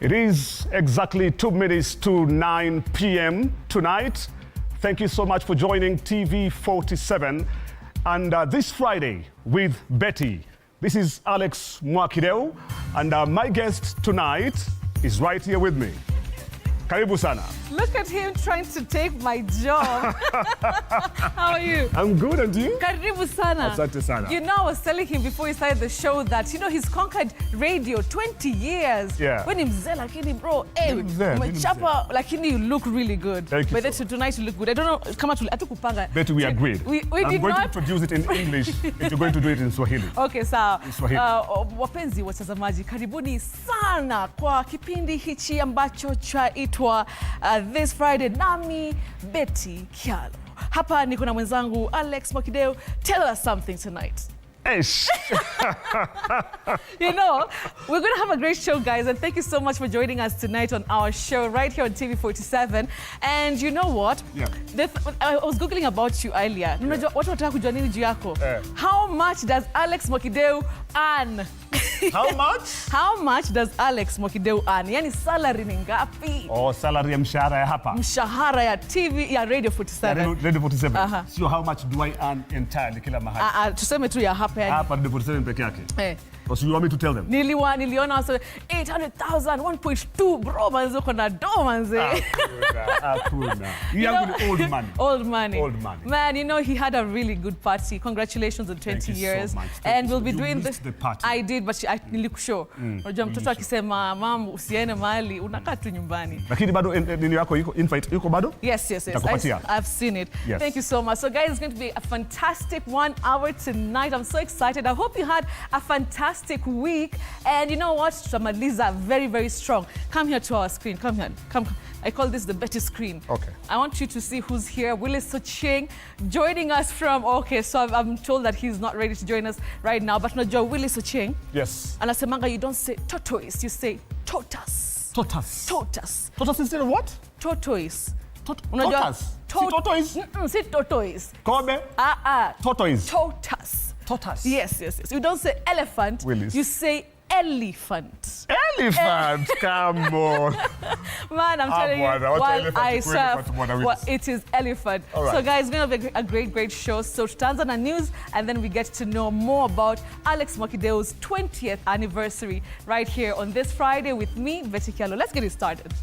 It is exactly 2 minutes to 9 p.m. tonight. Thank you so much for joining TV47. And this Friday with Betty. This is Alex Mwakideu, and my guest tonight is right here with me. Karibu sana. Look at him trying to take my job. How are you? I'm good, and you? Karibu sana. Asante sana. You know, I was telling him before he started the show that, you know, he's conquered radio 20 years. Yeah. When mzee, lakini bro, hey, umechapa, lakini you look really good. Thank you. But tonight you look good. I don't know, kama hatukupanga. Betty, we agreed. We I'm did going not. to introduce it in English, and you're going to do it in Swahili. Okay, sawa. Swahili. Wapenzi watazamaji, karibuni sana kwa kipindi hichi ambacho chaitwa This Friday nami Betty Kialo. Hapa niko na mwenzangu Alex Mwakideu. Tell us something tonight. Ish. You know, we're going to have a great show, guys, and thank you so much for joining us tonight on our show right here on TV47. And you know what? Yeah. I was Googling about you earlier. Yeah. What wataka kujua nini juu yako? How much does Alex Mwakideu earn? How much? How much does Alex Mwakideu earn? Yani salary ni ngapi? Oh, salary ya mshahara ya hapa. Mshahara ya TV ya Radio 47. Radio 47. So how much do I earn entirely kila mahali? Tuseme tu ya hapa yani. Hapa Radio 47 peke yake. So you want me to tell them? Niliona wasa 800,000, 1.2 bro manze uko na do manze. Hakuna. You have old money. Old money. Old money. Man, you know, he had a really good party. Congratulations on 20 years. So much. And we'll be doing this. The party. I did, but nilikushow. Unajua mtoto akisema mam usiende mahali unakaa tu nyumbani. Lakini bado nini yako iko invite iko bado? Yes. I've seen it. Yes. Thank you so much. So guys, it's going to be a fantastic 1 hour tonight. I'm so excited. I hope you had a fantastic week, and you know what, tutamaliza very, very strong. Come here to our screen. Come here. Come. I call this the Betty screen. Okay. I want you to see who's here. Willis Soching joining us from. Okay, so I'm told that he's not ready to join us right now, but no, Joe Willis Soching. Yes. Anasemanga, you don't say tortoise, you say tortoise. Tortoise. Tortoise. Tortoise instead of what? Tortoise. Tortoise. Tortoise. Say tortoise. Kobe. Tortoise. Tortoise. Tortoise. Yes. You don't say elephant. Willis. You say elephant. Elephant, come on. Man, I'm telling you, while I serve, it is elephant. Right. So guys, we're going to have a great show. So Tanzania news, and then we get to know more about Alex Mwakideu's 20th anniversary right here on this Friday with me, Betty Kialo. Let's get it started.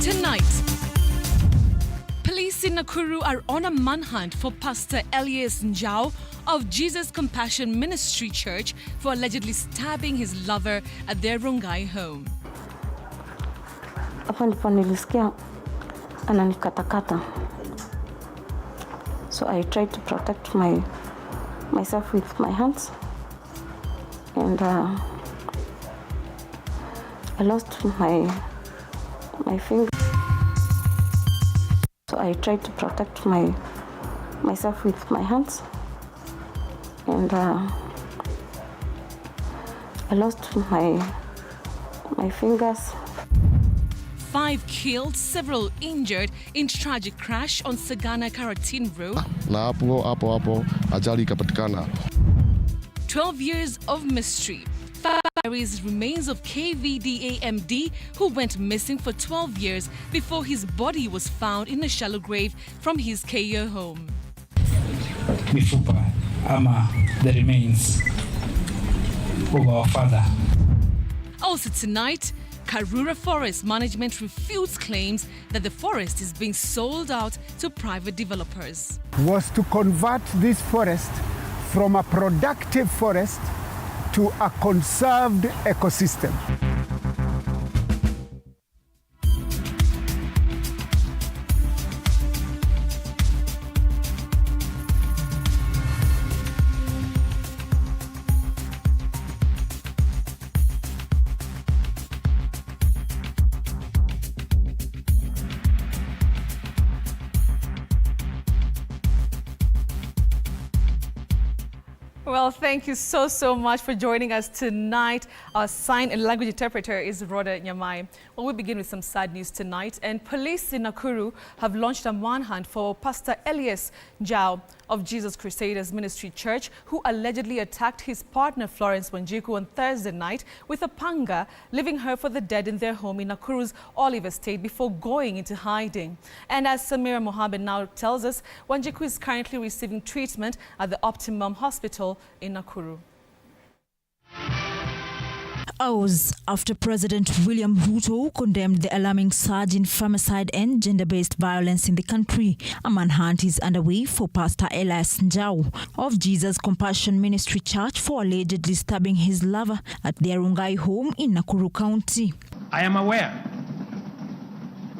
Tonight, police in Nakuru are on a manhunt for Pastor Elias Njau of Jesus Compassion Ministry Church for allegedly stabbing his lover at their Rongai home. Hapa ndipo nilisikia ananikatakata. So I tried to protect myself with my hands, and I lost my finger. So I tried to protect myself with my hands, and I lost my fingers. 5 killed, several injured in tragic crash on Sagana Karatin Road. Na hapo ajali ikapatikana. 12 years of mystery. Carries remains of KVDA MD who went missing for 12 years before his body was found in a shallow grave from his KO home. Mifupa ama the remains of our father. Also tonight, Karura Forest Management refutes claims that the forest is being sold out to private developers. Was to convert this forest from a productive forest to a conserved ecosystem. Well, thank you so much for joining us tonight. Our sign and language interpreter is Rhoda Nyamai. Well, we begin with some sad news tonight. And police in Nakuru have launched a manhunt for Pastor Elias Njau of Jesus Crusaders Ministry Church, who allegedly attacked his partner Florence Wanjiku on Thursday night with a panga, leaving her for the dead in their home in Nakuru's Olive Estate before going into hiding. And as Samira Mohammed now tells us, Wanjiku is currently receiving treatment at the Optimum Hospital in Nakuru. Hours after President William Ruto condemned the alarming surge in femicide and gender-based violence in the country, a manhunt is underway for Pastor Alex Mwakideu of Jesus Compassion Ministry Church for allegedly stabbing his lover at their Rungai home in Nakuru County. I am aware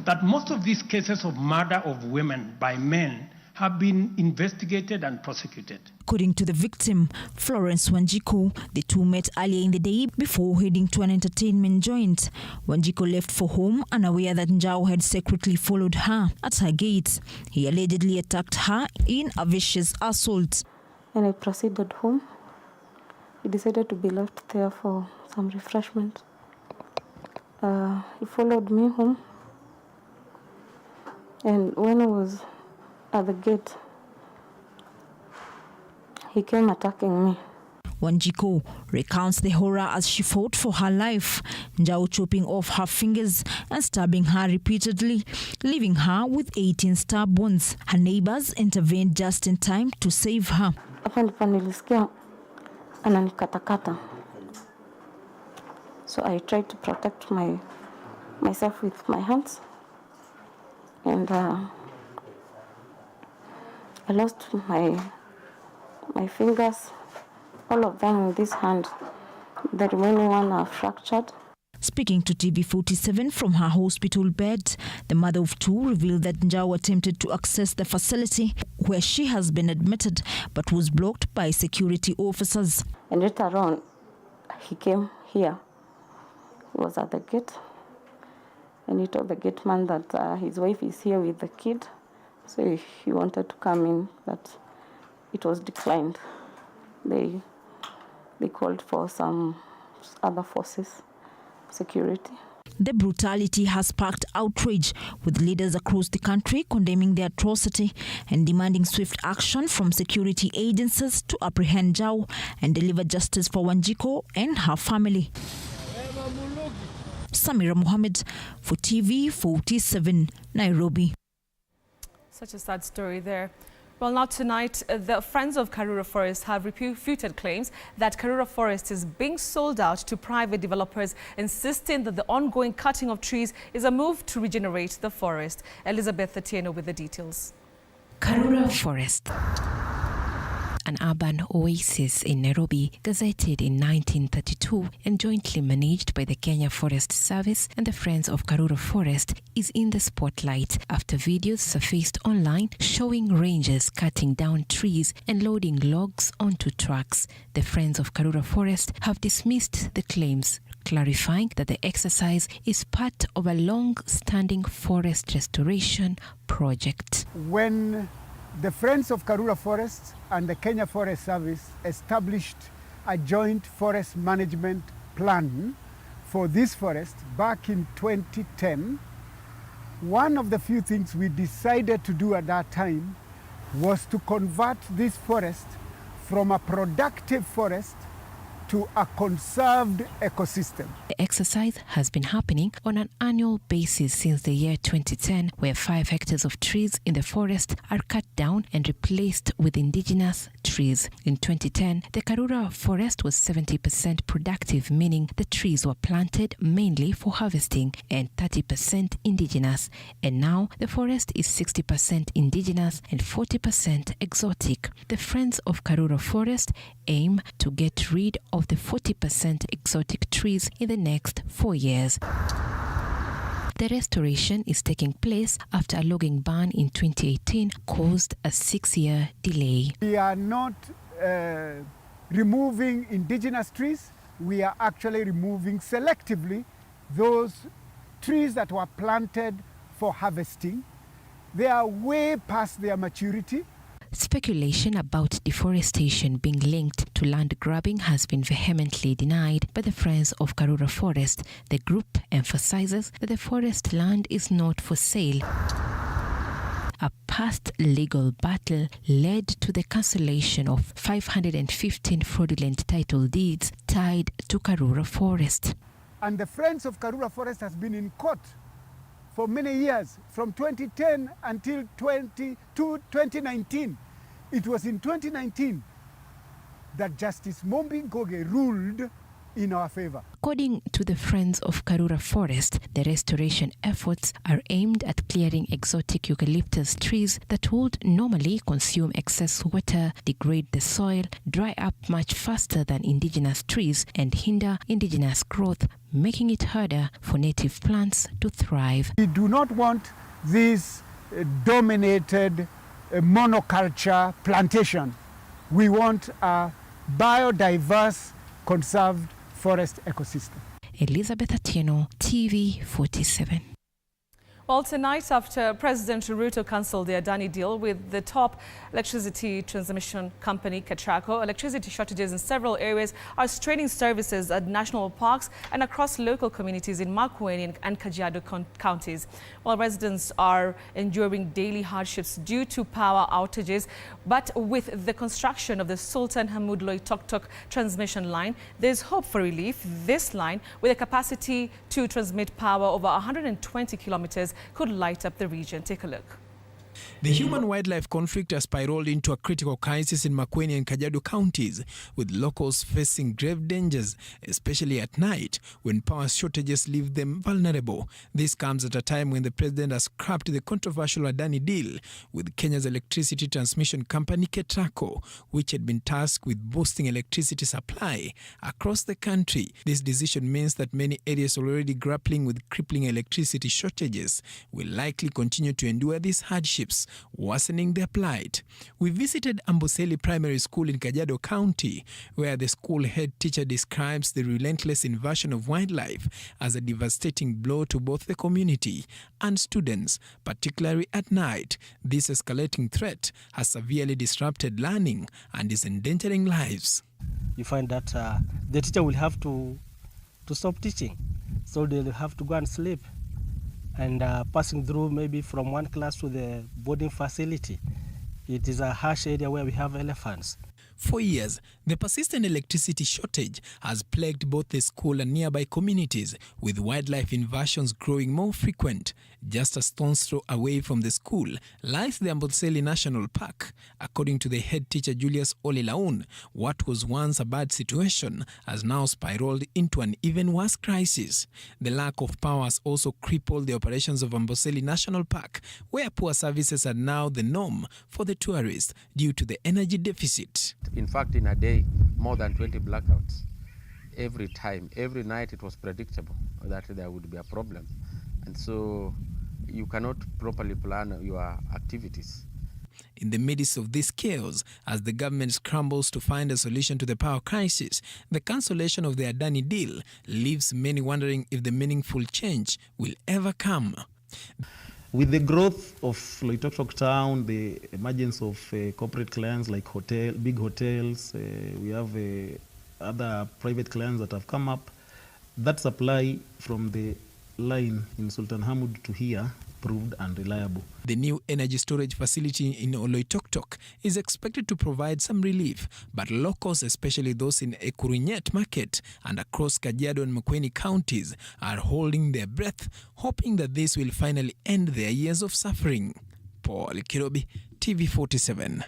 that most of these cases of murder of women by men have been investigated and prosecuted. According to the victim, Florence Wanjiku, the two met earlier in the day before heading to an entertainment joint. Wanjiku left for home unaware that Mwakideu had secretly followed her at her gate. He allegedly attacked her in a vicious assault. And I proceeded home. He decided to be left there for some refreshment. He followed me home. And when I was at the gate, he came attacking me. Wanjiku recounts the horror as she fought for her life, Mwakideu chopping off her fingers and stabbing her repeatedly, leaving her with 18 stab wounds. Her neighbors intervened just in time to save her. Hapa ndipo nilisikia ananikatakata. So I tried to protect myself with my hands. And I lost my fingers, all of them in this hand. The remaining one are fractured. Speaking to TV47 from her hospital bed, the mother of two revealed that Mwakideu attempted to access the facility where she has been admitted but was blocked by security officers. And later on, he came here. He was at the gate. And he told the gate man that his wife is here with the kid. So he wanted to come in, but it was declined. They called for some other forces, security. The brutality has sparked outrage, with leaders across the country condemning the atrocity and demanding swift action from security agencies to apprehend Mwakideu and deliver justice for Wanjiku and her family. Samira Mohammed for TV47, Nairobi. Such a sad story there. Well, now tonight, the Friends of Karura Forest have refuted claims that Karura Forest is being sold out to private developers, insisting that the ongoing cutting of trees is a move to regenerate the forest. Elizabeth Atieno with the details. Karura Forest, an urban oasis in Nairobi, gazetted in 1932 and jointly managed by the Kenya Forest Service and the Friends of Karura Forest, is in the spotlight after videos surfaced online showing rangers cutting down trees and loading logs onto trucks. The Friends of Karura Forest have dismissed the claims, clarifying that the exercise is part of a long-standing forest restoration project. When the Friends of Karura Forest and the Kenya Forest Service established a joint forest management plan for this forest back in 2010, one of the few things we decided to do at that time was to convert this forest from a productive forest to a conserved ecosystem. The exercise has been happening on an annual basis since the year 2010, where 5 hectares of trees in the forest are cut down and replaced with indigenous trees. In 2010, the Karura forest was 70% productive, meaning the trees were planted mainly for harvesting and 30% indigenous. And now the forest is 60% indigenous and 40% exotic. The Friends of Karura Forest aim to get rid of the 40% exotic trees in the next 4 years. The restoration is taking place after a logging ban in 2018 caused a 6-year delay. We are not removing indigenous trees. We are actually removing selectively those trees that were planted for harvesting. They are way past their maturity. Speculation about deforestation being linked to land grabbing has been vehemently denied by the Friends of Karura Forest. The group emphasizes that the forest land is not for sale. A past legal battle led to the cancellation of 515 fraudulent title deeds tied to Karura Forest. And the Friends of Karura Forest has been in court for many years, from 2010 until 2019. It was in 2019 that Justice Mombi Ngoge ruled in our favor. According to the Friends of Karura Forest, the restoration efforts are aimed at clearing exotic eucalyptus trees that would normally consume excess water, degrade the soil, dry up much faster than indigenous trees, and hinder indigenous growth, making it harder for native plants to thrive. We do not want this dominated monoculture plantation. We want a biodiverse, conserved forest ecosystem. Elizabeth Atieno, TV 47. Well, tonight, after President Ruto cancelled the Adani deal with the top electricity transmission company, KETRACO, electricity shortages in several areas are straining services at national parks and across local communities in Makueni and Kajiado counties. While residents are enduring daily hardships due to power outages, but with the construction of the Sultan Hamoud Loitoktok transmission line, there's hope for relief. This line, with a capacity to transmit power over 120 kilometers, could light up the region. Take a look. The human-wildlife conflict has spiraled into a critical crisis in Makueni and Kajiado counties, with locals facing grave dangers, especially at night when power shortages leave them vulnerable. This comes at a time when the president has scrapped the controversial Adani deal with Kenya's electricity transmission company KETRACO, which had been tasked with boosting electricity supply across the country. This decision means that many areas already grappling with crippling electricity shortages will likely continue to endure these hardships, worsening their plight. We visited Amboseli Primary School in Kajiado County, where the school head teacher describes the relentless invasion of wildlife as a devastating blow to both the community and students, particularly at night. This escalating threat has severely disrupted learning and is endangering lives. You find that the teacher will have to stop teaching, so they'll have to go and sleep. And passing through maybe from one class to the boarding facility. It is a harsh area where we have elephants. For years, the persistent electricity shortage has plagued both the school and nearby communities, with wildlife invasions growing more frequent. Just a stone's throw away from the school lies the Amboseli National Park. According to the head teacher Julius Olilaun, what was once a bad situation has now spiraled into an even worse crisis. The lack of power has also crippled the operations of Amboseli National Park, where poor services are now the norm for the tourists due to the energy deficit. In fact, in a day, more than 20 blackouts. Every time, every night, it was predictable that there would be a problem. And so you cannot properly plan your activities. In the midst of this chaos, as the government scrambles to find a solution to the power crisis, the cancellation of the Adani deal leaves many wondering if the meaningful change will ever come. With the growth of Loitoktok town, the emergence of corporate clients like big hotels, we have other private clients that have come up. That supply from the line in Sultan Hamoud to here proved unreliable. The new energy storage facility in Loitoktok is expected to provide some relief, but locals, especially those in Ekurinyet Market and across Kajiado and Makueni counties, are holding their breath, hoping that this will finally end their years of suffering. Paul Kirobi, TV 47.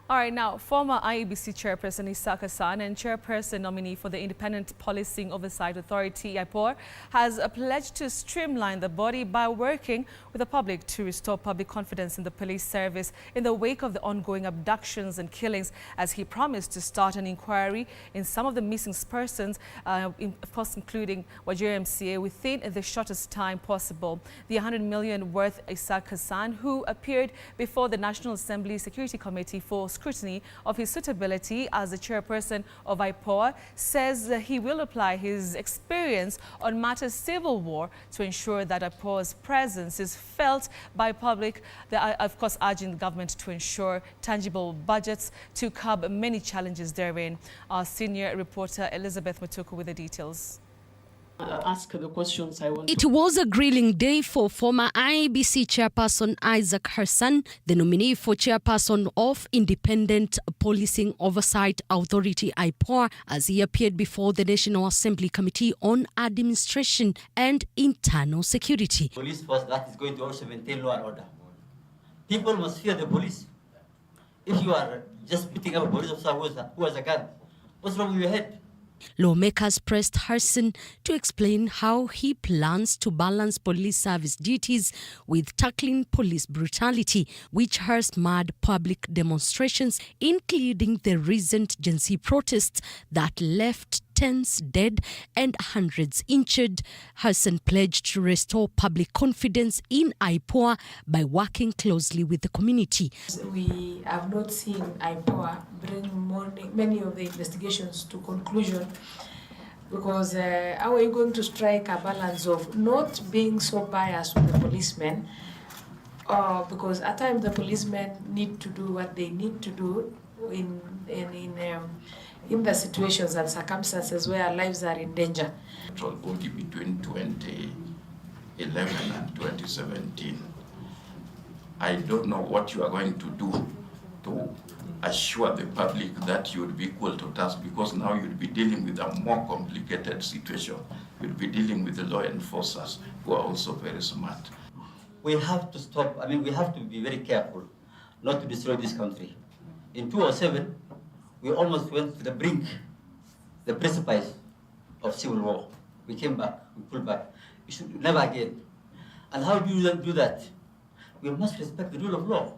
All right, now, former IEBC chairperson Isaac Hassan and chairperson nominee for the Independent Policing Oversight Authority, IPOA, has pledged to streamline the body by working with the public to restore public confidence in the police service in the wake of the ongoing abductions and killings, as he promised to start an inquiry in some of the missing persons, of course, including Wajir MCA, within the shortest time possible. The 100 million worth Isaac Hassan, who appeared before the National Assembly Security Committee for scrutiny of his suitability as the chairperson of IPOA, says that he will apply his experience on matters civil war to ensure that IPOA's presence is felt by public, of course urging the government to ensure tangible budgets to curb many challenges therein. Our senior reporter Elizabeth Mwakideu with the details. Ask the questions I want. It was a grilling day for former IEBC chairperson Isaac Hassan, the nominee for chairperson of Independent Policing Oversight Authority IPOA, as he appeared before the National Assembly Committee on Administration and Internal Security. Police force that is going to also maintain law and order. People must fear the police. If you are just beating up a police officer who has a gun, what's wrong with your head? Lawmakers pressed Hassan to explain how he plans to balance police service duties with tackling police brutality, which has marred public demonstrations, including the recent Gen Z protests that left tens dead and hundreds injured. Hassan pledged to restore public confidence in IPOA by working closely with the community. We have not seen IPOA bring many of the investigations to conclusion, because how are you going to strike a balance of not being so biased with the policemen, because at times the policemen need to do what they need to do in the situations and circumstances where lives are in danger. Body between 2011 and 2017. I don't know what you are going to do to assure the public that you would be equal to task, because now you'll be dealing with a more complicated situation. You'll be dealing with the law enforcers who are also very smart. We have to stop. I mean, we have to be very careful not to destroy this country. In 2007, we almost went to the brink, the precipice of civil war. We came back, we pulled back. We should never again. And how do you do that? We must respect the rule of law.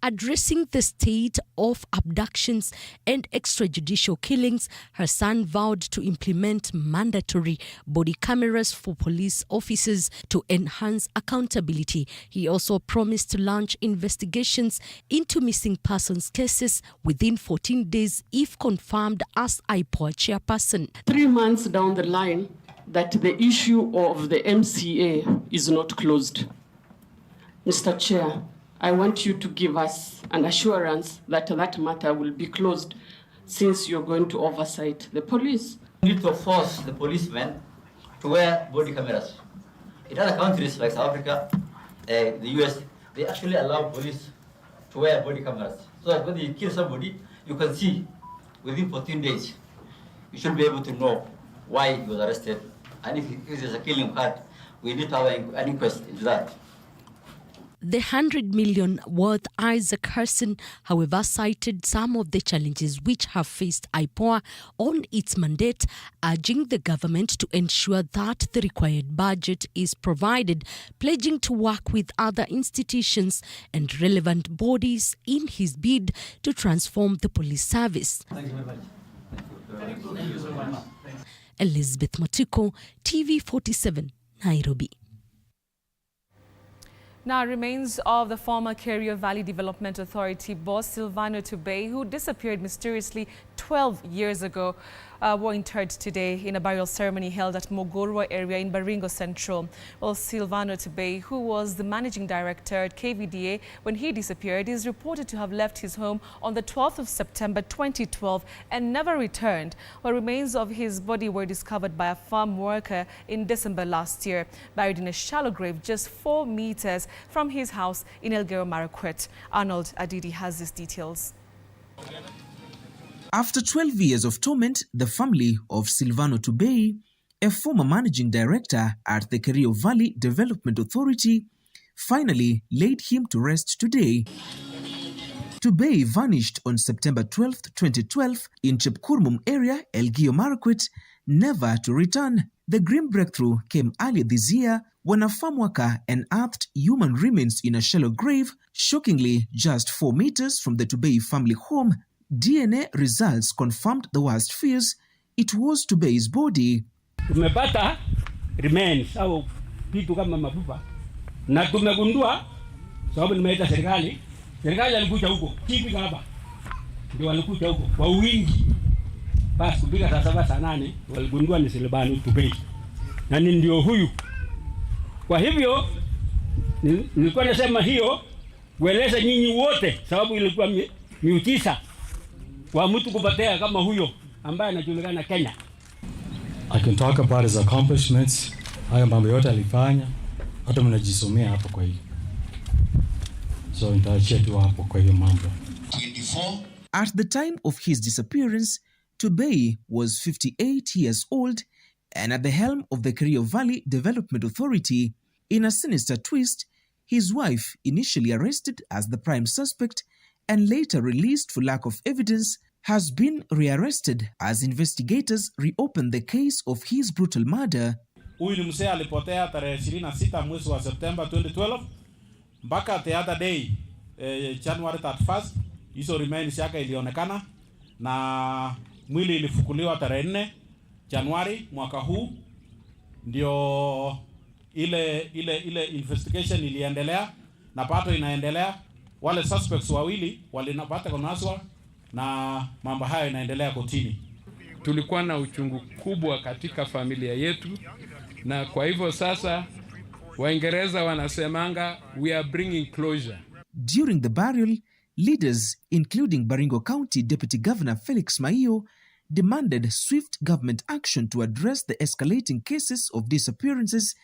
Addressing the state of abductions and extrajudicial killings, Hassan vowed to implement mandatory body cameras for police officers to enhance accountability. He also promised to launch investigations into missing persons cases within 14 days if confirmed as IPOA chairperson. 3 months down the line, that the issue of the MCA is not closed. Mr. Chair, I want you to give us an assurance that that matter will be closed, since you're going to oversight the police. We need to force the policemen to wear body cameras. In other countries like South Africa, the US, they actually allow police to wear body cameras, so that when you kill somebody, you can see within 14 days. You should be able to know why he was arrested, and if there's a killing occurred, we need to have an inquest into that. The 100 million worth Isaac Hassan, however, cited some of the challenges which have faced IPOA on its mandate, urging the government to ensure that the required budget is provided, pledging to work with other institutions and relevant bodies in his bid to transform the police service. Thank you very much. Thank you so much. Elizabeth Matuko, TV47, Nairobi. Now, remains of the former Karura Valley Development Authority boss Silvano Tubey, who disappeared mysteriously 12 years ago, were interred today in a burial ceremony held at Mogorwa area in Baringo Central. Well, Silvano Tubey, who was the managing director at KVDA when he disappeared, is reported to have left his home on the 12th of September 2012 and never returned. Well, remains of his body were discovered by a farm worker in December last year, buried in a shallow grave just 4 meters from his house in Elgeyo Marakwet. Arnold Adidi has these details. After 12 years of torment, the family of Silvano Tubey, a former managing director at the Karura Valley Development Authority, finally laid him to rest today. Tubey vanished on September 12, 2012 in Chepkurmum area, Elgeyo Marakwet, never to return. The grim breakthrough came earlier this year when a farm worker unearthed human remains in a shallow grave, shockingly just 4 meters from the Tubey family home. DNA results confirmed the worst fears. It was Tubey's body. Tumepata remains au vitu kama mafupa na tumegundua, sababu nimeita serikali alikuja huko hivi hapa, ndio walikuja huko kwa wingi. Basi kupiga saa 7 saa 8 waligundua ni Silvano Tubey na ndio huyu. Kwa hivyo nilikuwa nasema hiyo kueleza nyinyi wote, sababu ilikuwa miujiza kwa mtu kupatea kama huyo ambaye anajulikana Kenya. I can talk about his accomplishments. Haya mambo yote alifanya, hata mnajisomea hapo kwa hiyo. So nitaachia tu hapo kwa hiyo mambo. At the time of his disappearance, Tubei was 58 years old and at the helm of the Kerio Valley Development Authority. In a sinister twist, his wife, initially arrested as the prime suspect and later released for lack of evidence, has been rearrested as investigators reopen the case of his brutal murder. Huyu ni mzee alipotea tarehe 26 mwezi wa September 2012 mpaka the other day January 31st hizo remains yake ilionekana na mwili ilifukuliwa tarehe 4 Januari mwaka huu. Ndio ile investigation iliendelea na pato inaendelea. Wale suspects wawili walinapata kunaswa na mambo haya inaendelea kotini. Tulikuwa na uchungu kubwa katika familia yetu, na kwa hivyo sasa Waingereza wanasemanga we are bringing closure. During the burial, leaders including Baringo County Deputy Governor Felix Maiyo demanded swift government action to address the escalating cases of disappearances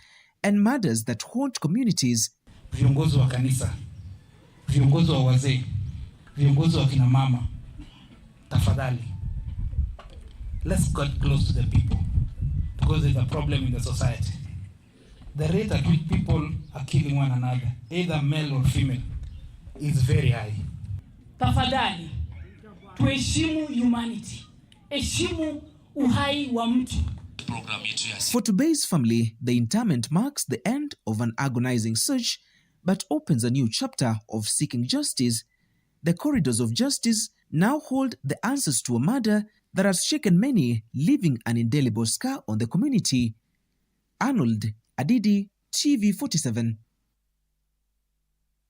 and murders that haunt communities. Viongozi wa kanisa, viongozi wa wazee, viongozi wa kina mama, tafadhali, let's get close to the people because there's a problem in the society. The rate at which people are killing one another, either male or female, is very high. Tafadhali, tuheshimu humanity, heshimu uhai wa mtu. For Tubei's family, the interment marks the end of an agonizing search, but opens a new chapter of seeking justice. The corridors of justice now hold the answers to a murder that has shaken many, leaving an indelible scar on the community. Arnold Adidi, TV47.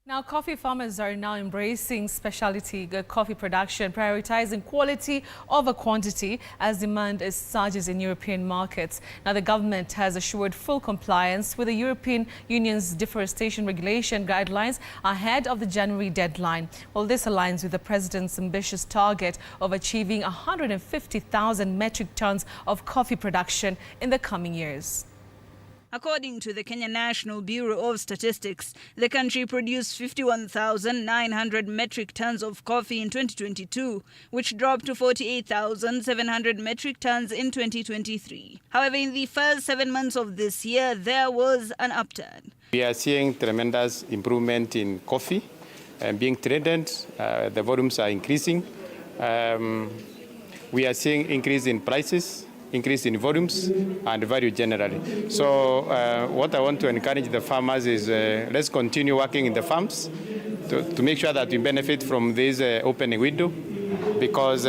Now, coffee farmers are now embracing specialty coffee production, prioritizing quality over quantity as demand surges in European markets. Now, the government has assured full compliance with the European Union's deforestation regulation guidelines ahead of the January deadline. Well, this aligns with the president's ambitious target of achieving 150,000 metric tons of coffee production in the coming years. According to the Kenya National Bureau of Statistics, the country produced 51,900 metric tons of coffee in 2022, which dropped to 48,700 metric tons in 2023. However, in the first 7 months of this year, there was an upturn. We are seeing tremendous improvement in coffee being traded. The volumes are increasing. We are seeing increase in prices, increase in volumes and value generally. So what I want to encourage the farmers is let's continue working in the farms to make sure that we benefit from this opening window, because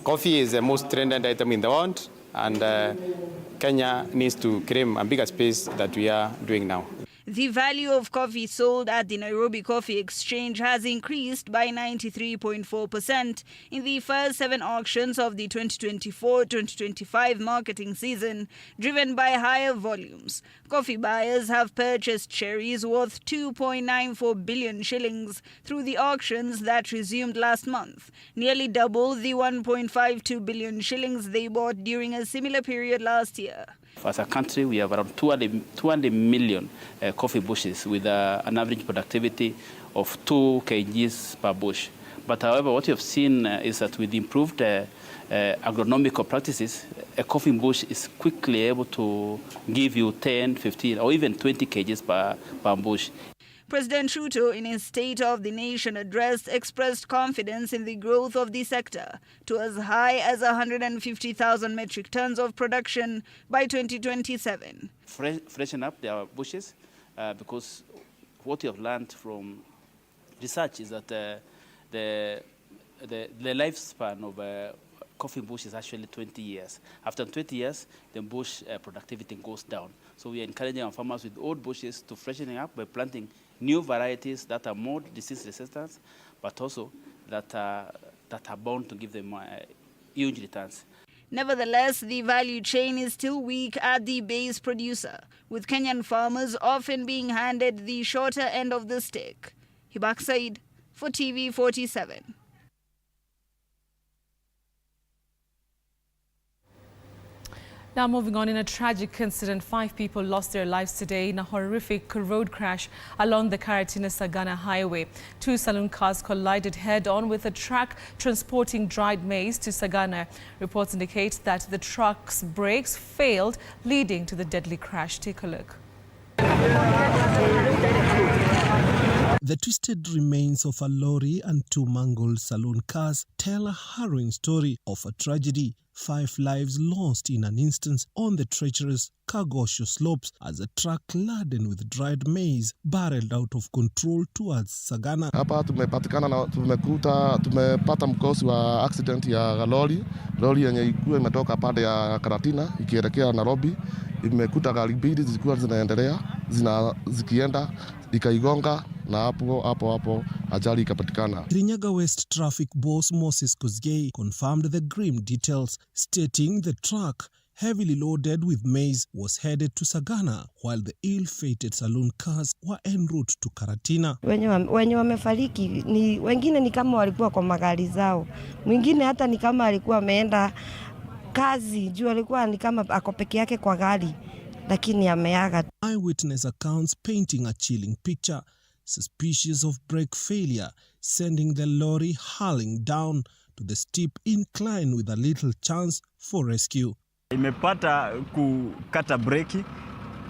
coffee is the most trended item in the world, and Kenya needs to claim a bigger space that we are doing now. The value of coffee sold at the Nairobi Coffee Exchange has increased by 93.4% in the first 7 auctions of the 2024-2025 marketing season, driven by higher volumes. Coffee buyers have purchased cherries worth 2.94 billion shillings through the auctions that resumed last month, nearly double the 1.52 billion shillings they bought during a similar period last year. As a country, we have around 200 million coffee bushes with an average productivity of 2 kgs per bush. But however, what you have seen is that with improved agronomical practices, a coffee bush is quickly able to give you 10, 15, or even 20 kgs per bush. President Ruto, in his State of the Nation address, expressed confidence in the growth of the sector to as high as 150,000 metric tons of production by 2027. Freshen up their bushes, because what you have learned from research is that the lifespan of coffee bush is actually 20 years. After 20 years, the bush productivity goes down. So we are encouraging our farmers with old bushes to freshen up by planting new varieties that are more disease resistant, but also that are bound to give them huge returns. Nevertheless, the value chain is still weak at the base producer, with Kenyan farmers often being handed the shorter end of the stick. Hibak Said for TV47. Now moving on, in a tragic incident, 5 people lost their lives today in a horrific road crash along the Karatina-Sagana highway. 2 saloon cars collided head-on with a truck transporting dried maize to Sagana. Reports indicate that the truck's brakes failed, leading to the deadly crash. Take a look. The twisted remains of a lorry and 2 mangled saloon cars tell a harrowing story of a tragedy. 5 lives lost in an instant on the treacherous Kagosho slopes as a truck laden with dried maize barreled out of control towards Sagana. Hapa tumepata mkosi wa accident ya lori yenye ilikuwa imetoka pande ya Karatina ikielekea Nairobi. Imekuta gari mbili zilikuwa zinaendelea zikienda ikaigonga na hapo ajali ikapatikana. Kirinyaga West Traffic Boss Moses Kosgei confirmed the grim details, stating the truck heavily loaded with maize was headed to Sagana while the ill-fated saloon cars were en route to Karatina. Wenye wamefariki ni wengine ni kama walikuwa kwa magari zao. Mwingine hata ni kama alikuwa ameenda kazi, juu alikuwa ni kama ako peke yake kwa gari, lakini ameaga. Eyewitness accounts painting a chilling picture, suspicious of brake failure, sending the lorry hurling down to the steep incline with a little chance for rescue. Imepata kukata breki,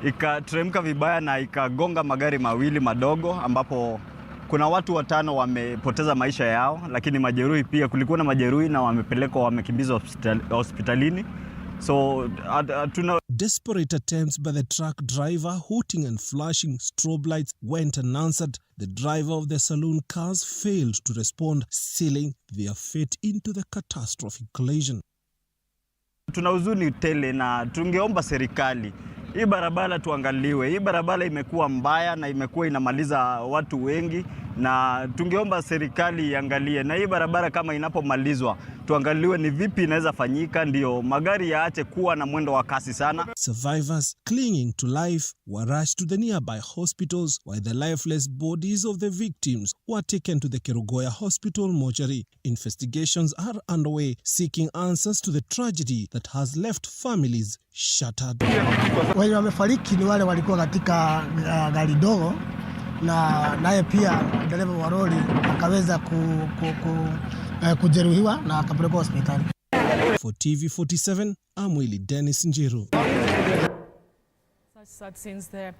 ikateremka vibaya na ikagonga magari mawili madogo, ambapo kuna watu 5 wamepoteza maisha yao, lakini majeruhi pia, kulikuwa na majeruhi na wamekimbizwa hospitalini. So desperate attempts by the truck driver hooting and flashing strobe lights went unanswered. The driver of the saloon cars failed to respond, sealing their fate into the catastrophic collision. Tuna huzuni tele na tungeomba serikali hii barabara tuangaliwe. Hii barabara imekuwa mbaya na imekuwa inamaliza watu wengi, na tungeomba serikali iangalie, na hii barabara kama inapomalizwa tuangaliwe ni vipi inaweza fanyika ndio magari yaache kuwa na mwendo wa kasi sana. Survivors clinging to life were rushed to the nearby hospitals while the lifeless bodies of the victims were taken to the Kerugoya Hospital mortuary. Investigations are underway seeking answers to the tragedy that has left families shattered. Wenye wamefariki ni wale walikuwa katika gari dogo, na naye pia dereva wa lori akaweza kujeruhiwa na akapelekwa hospitali. For TV47, I'm Willie Dennis Njiru. Such sad scenes there.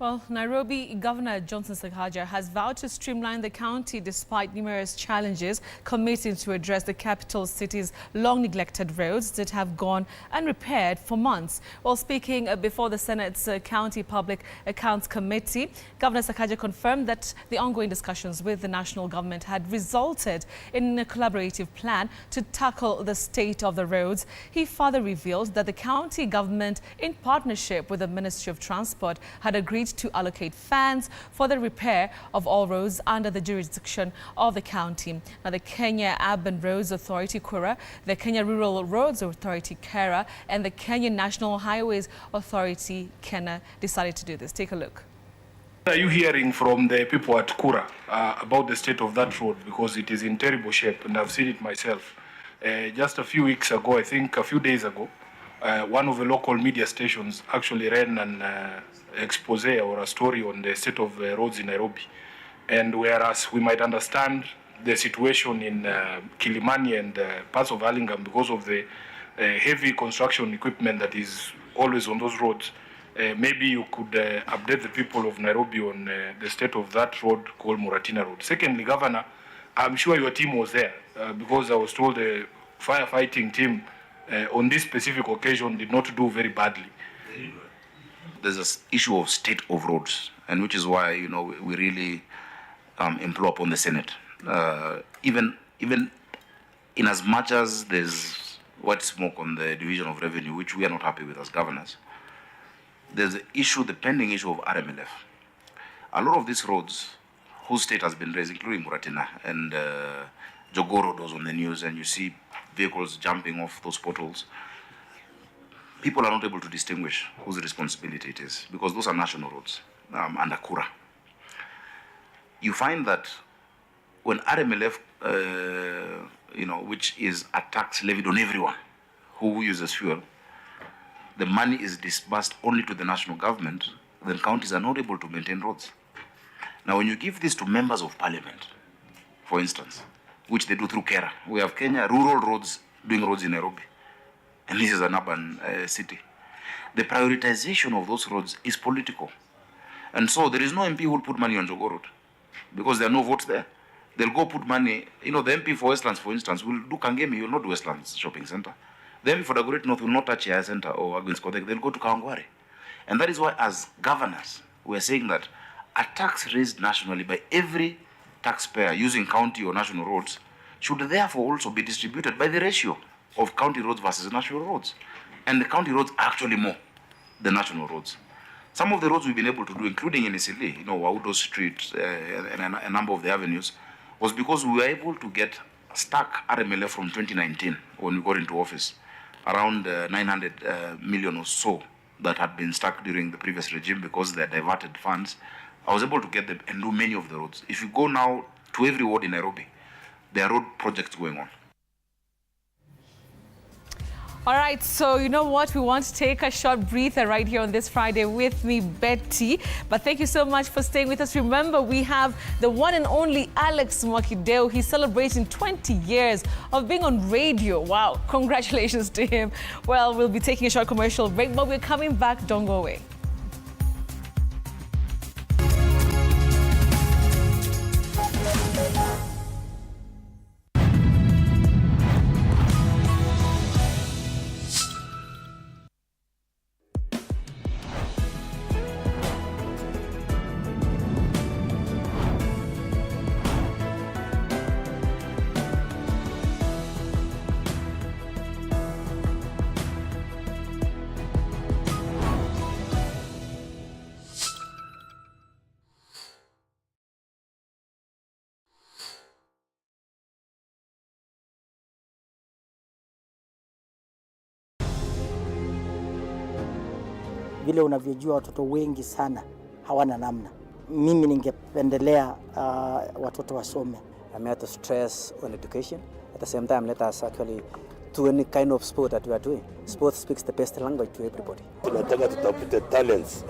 Well, Nairobi Governor Johnson Sakaja has vowed to streamline the county despite numerous challenges, committing to address the capital city's long-neglected roads that have gone unrepaired for months. While speaking before the Senate's County Public Accounts Committee, Governor Sakaja confirmed that the ongoing discussions with the national government had resulted in a collaborative plan to tackle the state of the roads. He further revealed that the county government, in partnership with the Ministry of Transport, had agreed to allocate funds for the repair of all roads under the jurisdiction of the county. Now, the Kenya Urban Roads Authority, KVDA, the Kenya Rural Roads Authority, KARA, and the Kenya National Highways Authority, KENA, decided to do this. Take a look. What are you hearing from the people at KURA about the state of that road? Because it is in terrible shape, and I've seen it myself. Just a few weeks ago, I think a few days ago, one of the local media stations actually ran an expose or a story on the state of roads in Nairobi. And whereas we might understand the situation in Kilimani and parts of Hurlingham because of the heavy construction equipment that is always on those roads, maybe you could update the people of Nairobi on the state of that road called Muratina Road. Secondly, Governor, I'm sure your team was there because I was told the firefighting team on this specific occasion did not do very badly. There's this issue of state of roads, and which is why, you know, we really implore upon the Senate. Even in as much as there's white smoke on the division of revenue, which we are not happy with as governors, there's the pending issue of RMLF. A lot of these roads whose state has been raised, including Muratina and Jogoo was on the news, and you see vehicles jumping off those potholes. People are not able to distinguish whose responsibility it is because those are national roads under KURA. You find that when RMLF, which is a tax levied on everyone who uses fuel, the money is disbursed only to the national government, then counties are not able to maintain roads. Now, when you give this to members of parliament, for instance, which they do through KERA, we have Kenya rural roads doing roads in Nairobi, and this is an urban city. The prioritization of those roads is political. And so there is no MP who will put money on Jogo Road because there are no votes there. They'll go put money, the MP for Westlands, for instance, will do Kangemi, he will not do Westlands Shopping Center. The MP for the Great North will not touch Yaya Center or Agwins Kodek, they'll go to Kawangware. And that is why, as governors, we are saying that a tax raised nationally by every taxpayer using county or national roads should therefore also be distributed by the ratio of county roads versus national roads. And the county roads are actually more than national roads. Some of the roads we've been able to do, including in Isili, Waudo Street and a number of the avenues, was because we were able to get stuck RMLF from 2019 when we got into office, around 900 million or so that had been stuck during the previous regime because they diverted funds. I was able to get them and do many of the roads. If you go now to every ward in Nairobi, there are road projects going on. All right, so you know what? We want to take a short breather right here on this Friday with me, Betty. But thank you so much for staying with us. Remember, we have the one and only Alex Mwakideu. He's celebrating 20 years of being on radio. Wow, congratulations to him. Well, we'll be taking a short commercial break, but we're coming back. Don't go away. Vile unavyojua watoto wengi sana hawana namna. Mimi ningependelea watoto wasome. I'm here to stress on education. At the same time, let us actually do any kind of sport that we are doing. Sport speaks the best language to everybody. Tunataka tutafute talents.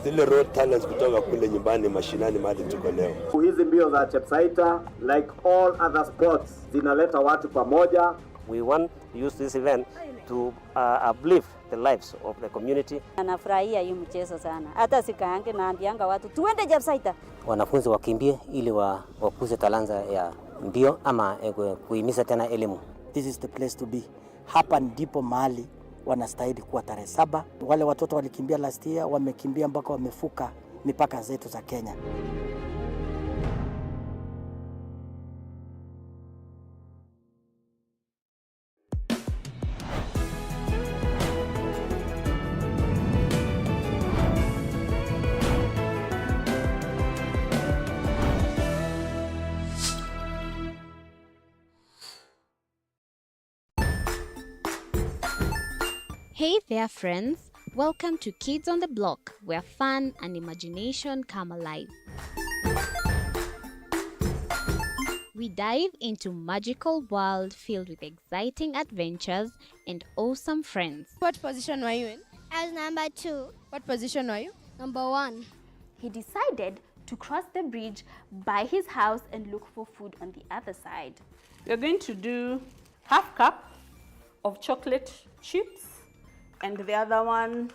Zile raw talents kutoka kule nyumbani mashinani mahali tuko leo. Hizi mbio za Chepsaita, like all other sports, zinaleta watu pamoja. We want to use this event to uplift the lives of the community. Anafurahia hii mchezo sana. Hata sikaange naambianga watu tuende Chepsaita. Wanafunzi wakimbie ili wakuze talanta ya mbio ama kuhimiza tena elimu. This is the place to be. Hapa ndipo mahali wanastahili kuwa tarehe 7. Wale watoto walikimbia last year, wamekimbia mpaka wamefuka mipaka zetu za Kenya. Hey there friends, welcome to Kids on the Block, where fun and imagination come alive. We dive into magical world filled with exciting adventures and awesome friends. What position were you in? I was number 2. What position were you? Number 1. He decided to cross the bridge by his house and look for food on the other side. We're going to do half cup of chocolate chips, and the other one,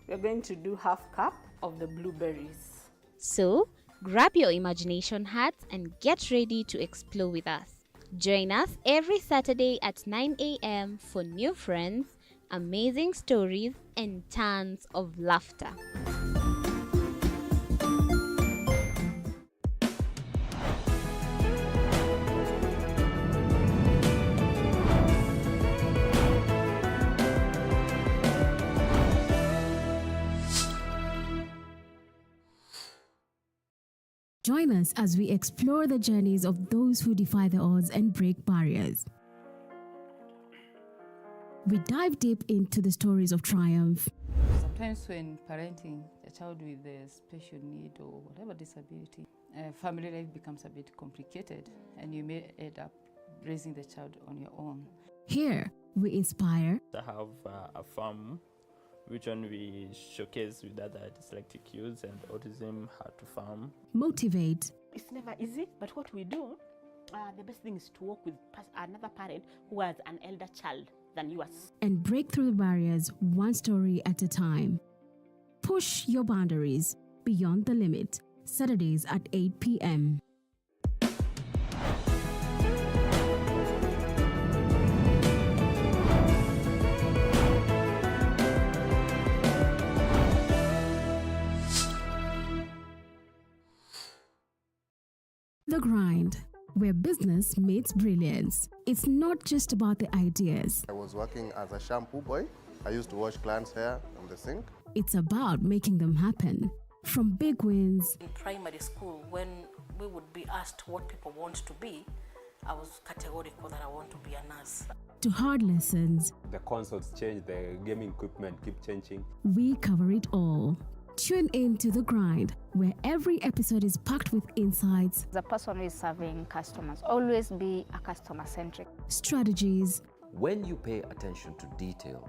we're going to do half cup of the blueberries. So, grab your imagination hats and get ready to explore with us. Join us every Saturday at 9 a.m. for new friends, amazing stories, and tons of laughter. Join us as we explore the journeys of those who defy the odds and break barriers. We dive deep into the stories of triumph. Sometimes when parenting a child with a special need or whatever disability, family life becomes a bit complicated and you may end up raising the child on your own. Here, we inspire. I have a farm which one we showcase with other dyslexic youths and autism, how to farm. Motivate. It's never easy, but what we do, the best thing is to work with another parent who has an elder child than yours. And break through the barriers one story at a time. Push your boundaries beyond the limit. Saturdays at 8 p.m. The Grind, where business meets brilliance. It's not just about the ideas. I was working as a shampoo boy. I used to wash clients' hair on the sink. It's about making them happen. From big wins. In primary school, when we would be asked what people want to be, I was categorical that I want to be a nurse. To hard lessons. The consoles change, the gaming equipment keep changing. We cover it all. Tune in to The Grind, where every episode is packed with insights. The person who is serving customers, always be a customer-centric. Strategies. When you pay attention to detail,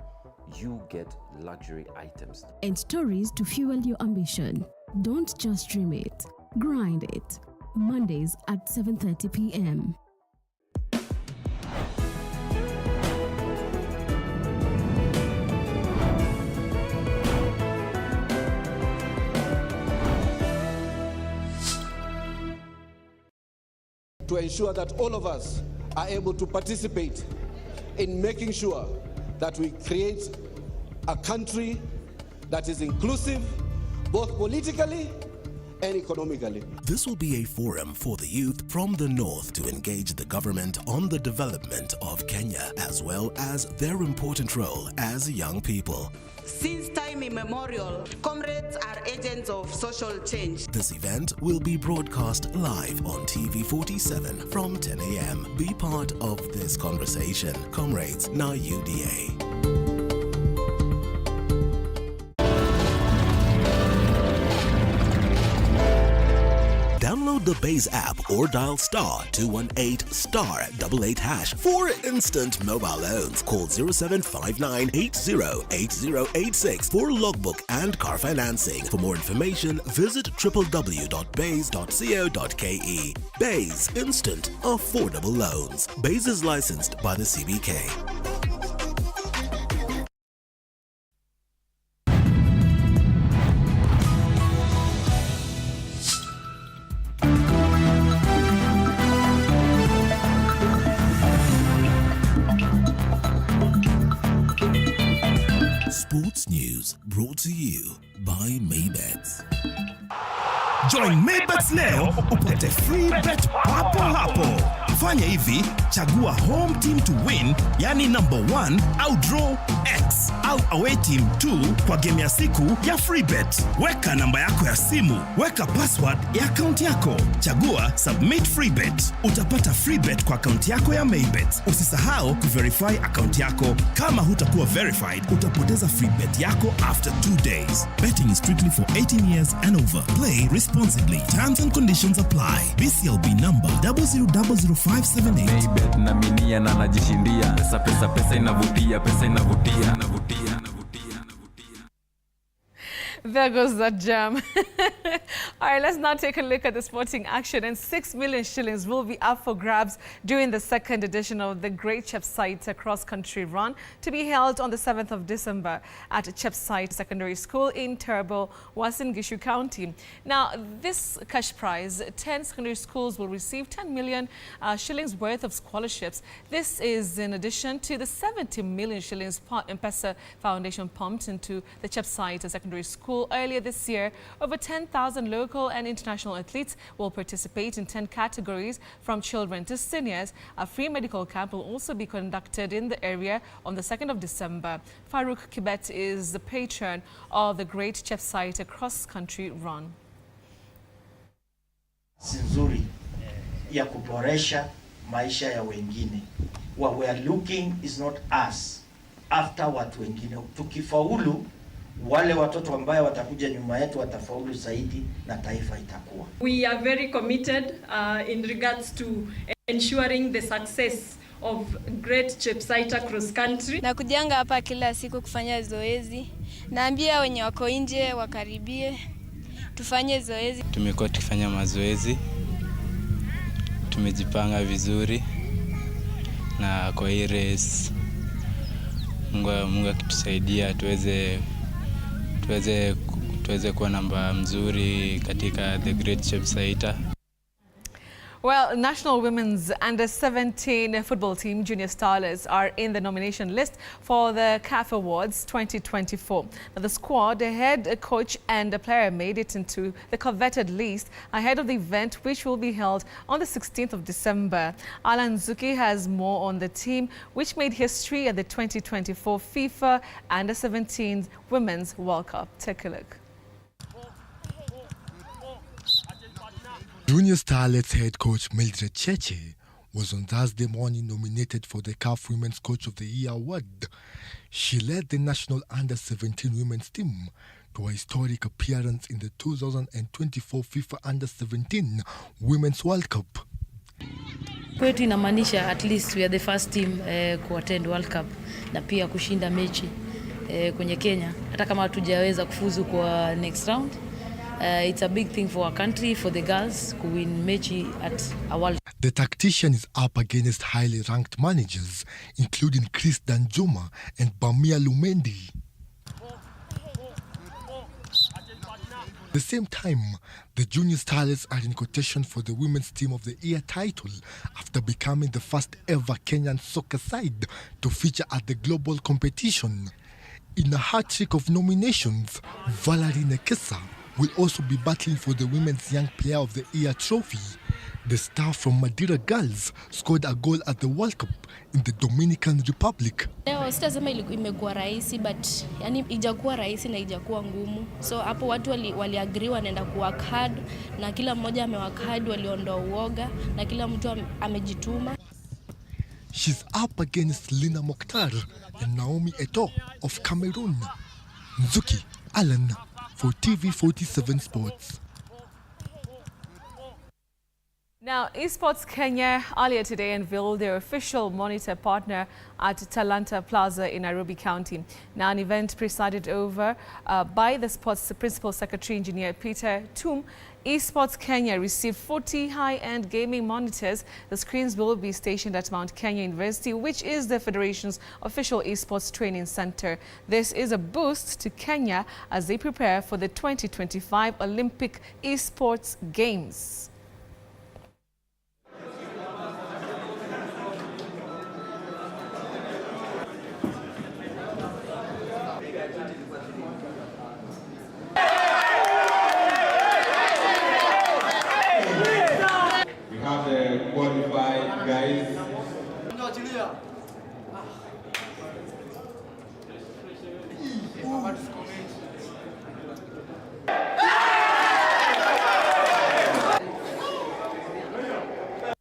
you get luxury items. And stories to fuel your ambition. Don't just dream it, grind it. Mondays at 7:30 p.m. To ensure that all of us are able to participate in making sure that we create a country that is inclusive, both politically and economically. This will be a forum for the youth from the north to engage the government on the development of Kenya, as well as their important role as young people. Since time immemorial, comrades are agents of social change. This event will be broadcast live on TV 47 from 10 a.m. Be part of this conversation. Comrades, now UDA. Download the Base app or dial *218*88# for instant mobile loans. Call 0759808086 for logbook and car financing. For more information, visit www.base.co.ke. Base Instant Affordable Loans. Base is licensed by the CBK. Sports News brought to you by Maybets. Join Maybets leo upate free bet papo hapo. Fanya hivi, chagua home team to win, yani number 1 au draw X au away team 2 kwa game ya siku ya free bet. Weka namba yako ya simu, weka password ya account yako. Chagua submit free bet. Utapata free bet kwa account yako ya Maybets. Usisahau kuverify account yako. Kama hutakuwa verified, utapoteza free bet yako after 2 days. Betting is strictly for 18 years and over. Play responsibly. Terms and conditions apply. BCLB number 0000578. Maybet na minia na najishindia. Pesa inavutia, There goes that jam. All right, let's now take a look at the sporting action. And 6 million shillings will be up for grabs during the second edition of the Great Chepsite cross-country run to be held on the 7th of December at Chepsite Secondary School in Turbo, Uasin Gishu County. Now, this cash prize, 10 secondary schools will receive 10 million shillings worth of scholarships. This is in addition to the 70 million shillings M-Pesa Foundation pumped into the Chepsite Secondary School earlier this year. Over 10,000 local and international athletes will participate in 10 categories from children to seniors. A free medical camp will also be conducted in the area on the 2nd of December. Farouk Kibet is the patron of the Great Chepsite cross-country run. Nzuri ya kuboresha maisha ya wengine. What we are looking is not us, after watu wengine. Tukifaulu, wale watoto ambao watakuja nyuma yetu watafaulu zaidi na taifa itakuwa. We are very committed in regards to ensuring the success of Great Chepsaita Cross Country. Na kujanga hapa kila siku kufanya zoezi. Naambia wenye wako nje wakaribie tufanye zoezi. Tumekuwa tukifanya mazoezi. Tumejipanga vizuri. Na kwa hii race Mungu akitusaidia tuweze kuwa namba mzuri katika the Great Chepsaita. Well, National Women's Under-17 football team, Junior Starlets, are in the nomination list for the CAF Awards 2024. Now, the squad, the head coach and a player made it into the coveted list ahead of the event, which will be held on the 16th of December. Alan Zuki has more on the team, which made history at the 2024 FIFA Under-17 Women's World Cup. Take a look. Junior Starlets head coach Mildred Cheche was on Thursday morning nominated for the CAF Women's Coach of the Year award. She led the national under-17 women's team to a historic appearance in the 2024 FIFA Under-17 Women's World Cup. Kwetu inamaanisha at least we are the first team ku attend World Cup na pia kushinda mechi kwenye Kenya hata kama hatujaweza kufuzu kwa next round. It's a big thing for our country, for the girls who win mechi at a world. The tactician is up against highly ranked managers, including Chris Danjuma and Bamia Lumendi. At the same time, the Junior Starlets are in contention for the Women's Team of the Year title after becoming the first ever Kenyan soccer side to feature at the global competition. In a hat-trick of nominations, Valerie Nekesa will also be battling for the Women's Young Player of the Year trophy. The star from Madeira Girls scored a goal at the World Cup in the Dominican Republic. Leo sitasema imekuwa rahisi but yani ijakuwa rahisi na ijakuwa ngumu. So hapo watu wali wanaenda kuwork hard na kila mmoja amework hard, waliondoa uoga na kila mtu amejituma. She's up against Lina Mokhtar and Naomi Eto'o of Cameroon. Nzuki Alan for TV47 Sports. Now, Esports Kenya earlier today unveiled their official monitor partner at Talanta Plaza in Nairobi County. Now, an event presided over by the sports principal secretary engineer Peter Tum. Esports Kenya received 40 high-end gaming monitors. The screens will be stationed at Mount Kenya University, which is the Federation's official esports training center. This is a boost to Kenya as they prepare for the 2025 Olympic Esports Games.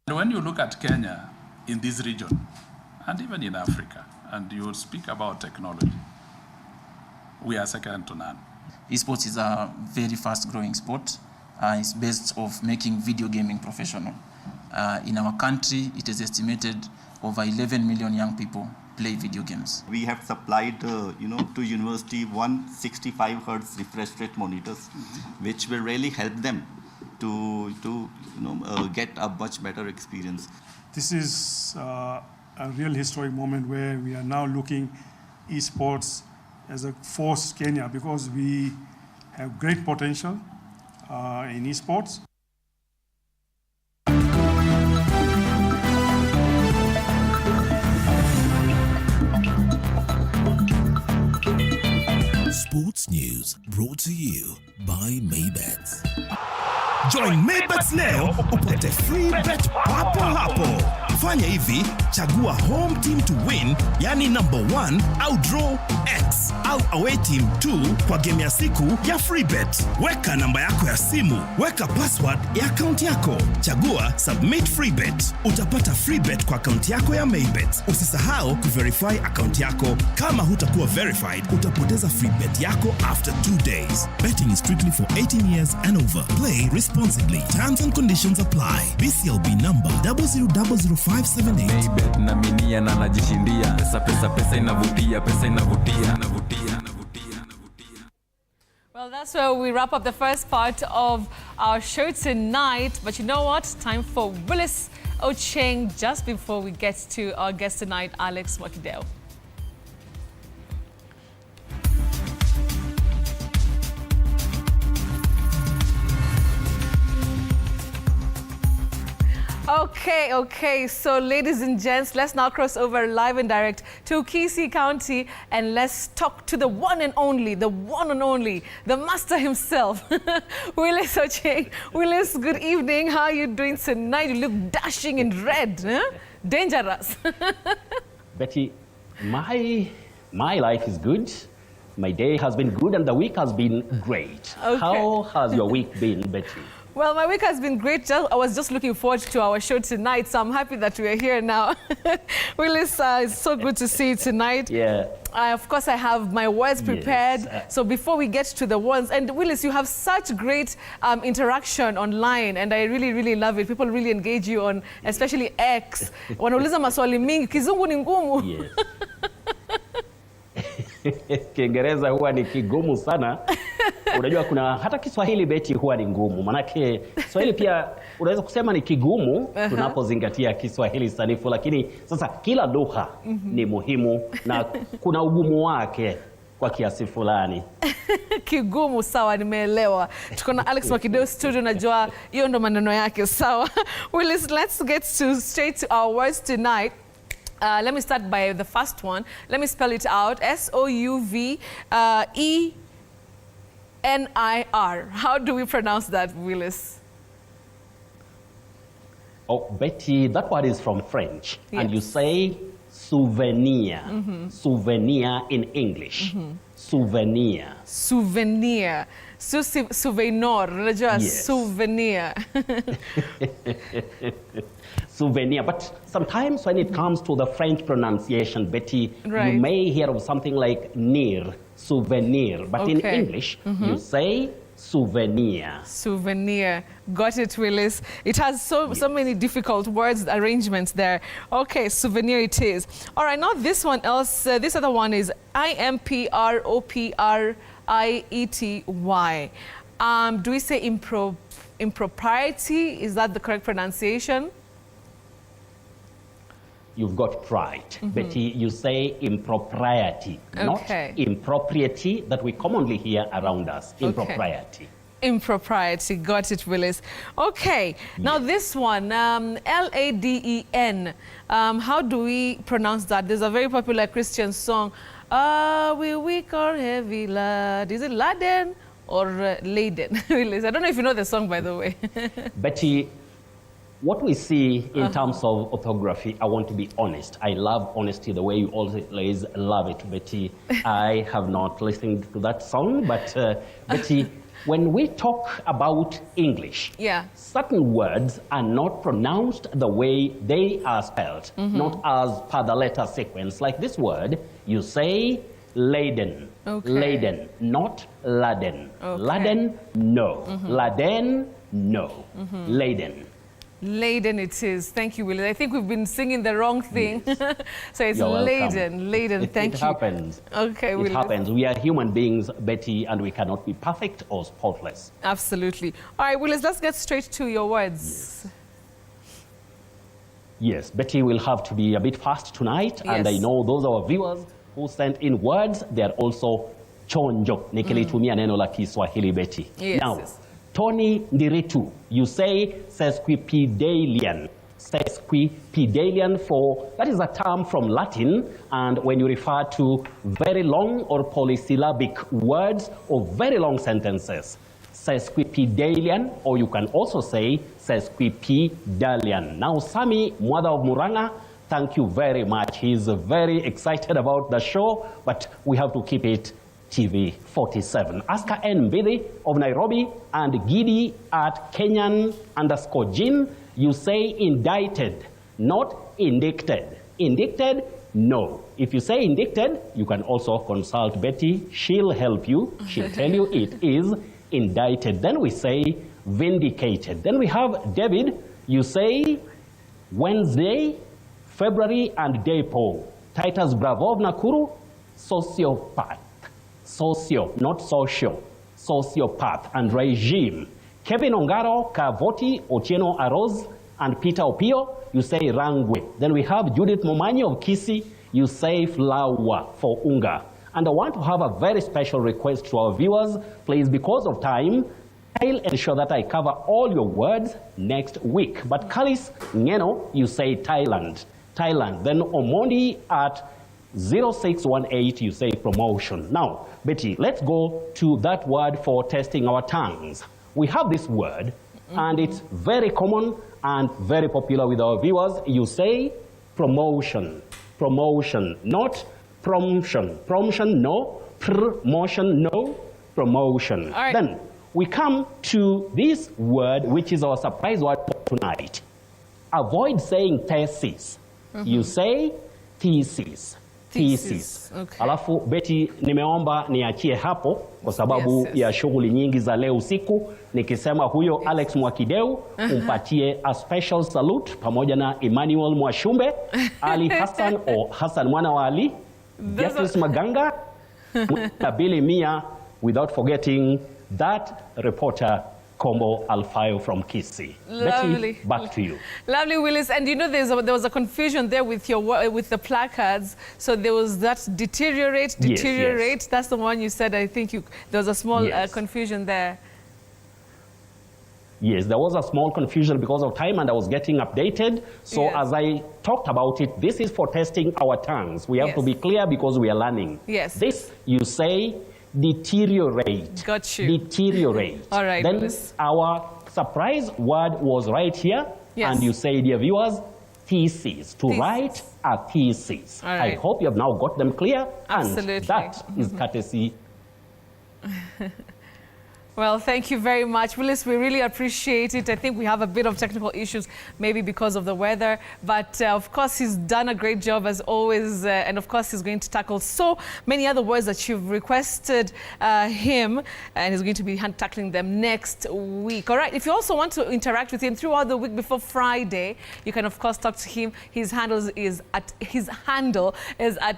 When you look at Kenya in this region, and even in Africa, and you speak about technology, we are second to none. Esports is a very fast-growing sport. It's based of making video gaming professional. In our country, it is estimated over 11 million young people play video games. We have supplied, to university 165 hertz refresh rate monitors, which will really help them to get a much better experience. This is a real historic moment where we are now looking esports as a force Kenya because we have great potential in esports. Sports News brought to you by Maybets. Join Maybets leo upate free bet papo hapo. Fanya hivi, chagua home team to win, yani number 1 au draw X au away team 2 kwa game ya siku ya free bet. Weka namba yako ya simu, weka password ya account yako. Chagua submit free bet. Utapata free bet kwa account yako ya Maybets. Usisahau kuverify account yako. Kama hutakuwa verified, utapoteza free bet yako after 2 days. Betting is strictly for 18 years and over. Play responsibly. Terms and conditions apply. BCLB number 0000 578. Maybet na minia na najishindia. Pesa inavutia, Well, that's where we wrap up the first part of our show tonight. But you know what? Time for Willis Ocheng just before we get to our guest tonight, Alex Mwakideu. Okay. So, ladies and gents, let's now cross over live and direct to Kisii County and let's talk to the one and only, the master himself, Willis Ocheng. Willis, good evening. How are you doing tonight? You look dashing in red, huh? Dangerous. Betty, my life is good. My day has been good and the week has been great. Okay. How has your week been, Betty? Well, my week has been great. I was just looking forward to our show tonight, so I'm happy that we are here now. Willis, it's so good to see you tonight. Yeah. Of course, I have my words prepared. Yes. So before we get to the ones, and Willis, you have such great interaction online, and I really, really love it. People really engage you on, especially X. Wanauliza maswali mingi, kizungu ni ngumu. Yes. Kiingereza huwa ni kigumu sana. Unajua kuna hata Kiswahili Betty huwa ni ngumu. Manake Kiswahili pia unaweza kusema ni kigumu tunapozingatia Kiswahili sanifu, lakini sasa kila lugha ni muhimu na kuna ugumu wake kwa kiasi fulani. Kigumu, sawa, nimeelewa. Tuko na Alex Mwakideu studio, najua hiyo ndo maneno yake, sawa. Willis, let's get straight to our words tonight. Let me start by the first one. Let me spell it out. S-O-U-V-E-N-I-R. How do we pronounce that, Willis? Oh, Betty, that word is from French. Yes. And you say souvenir. Souvenir in English. Souvenir. Souvenir. Souvenir. Yes. Souvenir. Souvenir. But sometimes when it comes to the French pronunciation, Betty, you may hear of something like near, souvenir. But in English, you say souvenir. Souvenir. Got it, Willis. It has so many difficult words, arrangements there. Okay, souvenir it is. All right, now this one else, this other one is impropriety. Do we say impropriety? Is that the correct pronunciation? You've got it right. Betty, you say impropriety, not impropriety that we commonly hear around us. Impropriety. Impropriety. Got it, Willis. Okay. Now this one, L-A-D-E-N. How do we pronounce that? There's a very popular Christian song. We weak or heavy lad. Is it laden or laden? Willis, I don't know if you know the song, by the way. Betty, what we see in terms of orthography, I want to be honest. I love honesty the way you always love it, Betty. I have not listened to that song, but Betty, when we talk about English, certain words are not pronounced the way they are spelled, not as per the letter sequence. Like this word, you say laden, laden, not laden. Laden, no. Laden, no. Laden. Laden it is. Thank you, Willis. I think we've been singing the wrong thing. So it's laden. Laden, thank you. It happens. Okay, Willis. It happens. We are human beings, Betty, and we cannot be perfect or spotless. Absolutely. All right, Willis, let's get straight to your words. Yes, Betty will have to be a bit fast tonight, and I know those are our viewers who sent in words. They are also chonjo. Nikilitumia neno la Kiswahili, Betty. Now, Tony Ndiritu, you say sesquipedalian. Sesquipedalian that is a term from Latin, and when you refer to very long or polysyllabic words or very long sentences. Sesquipedalian, or you can also say sesquipedalian. Now, Sami Mwada of Muranga, thank you very much. He's very excited about the show, but we have to keep it TV 47. Aska N. Mbidi of Nairobi and Gidi at Kenyan_Jin. You say indicted, not indicted. Indicted, no. If you say indicted, you can also consult Betty. She'll help you. She'll tell you it is indicted. Then we say vindicated. Then we have David. You say Wednesday, February and day poll. Titus Bravov Nakuru, sociopath. Socio, not social. Sociopath and regime. Kevin Ongaro, Kavoti, Otieno Aroz, and Peter Opio, you say Rangwe. Then we have Judith Momanyi of Kisii, you say flower for Unga. And I want to have a very special request to our viewers. Please, because of time, I'll ensure that I cover all your words next week. But Kalis Ngeno, you say Thailand. Thailand. Then Omondi at 0618, you say promotion. Now, Betty, let's go to that word for testing our tongues. We have this word, and it's very common and very popular with our viewers. You say promotion. Promotion, not promotion. Promotion, no. Promotion, no. Promotion. All right. Then we come to this word, which is our surprise word for tonight. Avoid saying thesis. You say thesis. Thesis. Okay. Alafu Betty, nimeomba niachie hapo kwa sababu ya shughuli nyingi za leo usiku, nikisema huyo Alex Mwakideu umpatie a special salute pamoja na Emmanuel Mwashumbe, Ali Hassan o Hassan mwana wa Ali, Justice Maganga, na Billy Mia, without forgetting that reporter Kombo Alfayo from Kisii. Lovely. Betty, back to you. Lovely, Willis. And you know, there was a confusion there with with the placards. So there was that deteriorate. Yes. That's the one you said. I think there was a small confusion there. Yes, there was a small confusion because of time, and I was getting updated. So as I talked about it, this is for testing our tongues. We have to be clear because we are learning. Yes. This, you say, deteriorate. Got you. Deteriorate. All right. Then our surprise word was right here. Yes. And you say, dear viewers, thesis. To write a thesis. All right. I hope you have now got them clear. Absolutely. And that is courtesy. Well, thank you very much, Willis. We really appreciate it. I think we have a bit of technical issues, maybe because of the weather. But of course, he's done a great job as always. And of course, he's going to tackle so many other words that you've requested him. And he's going to be tackling them next week. All right. If you also want to interact with him throughout the week before Friday, you can, of course, talk to him. His handle is at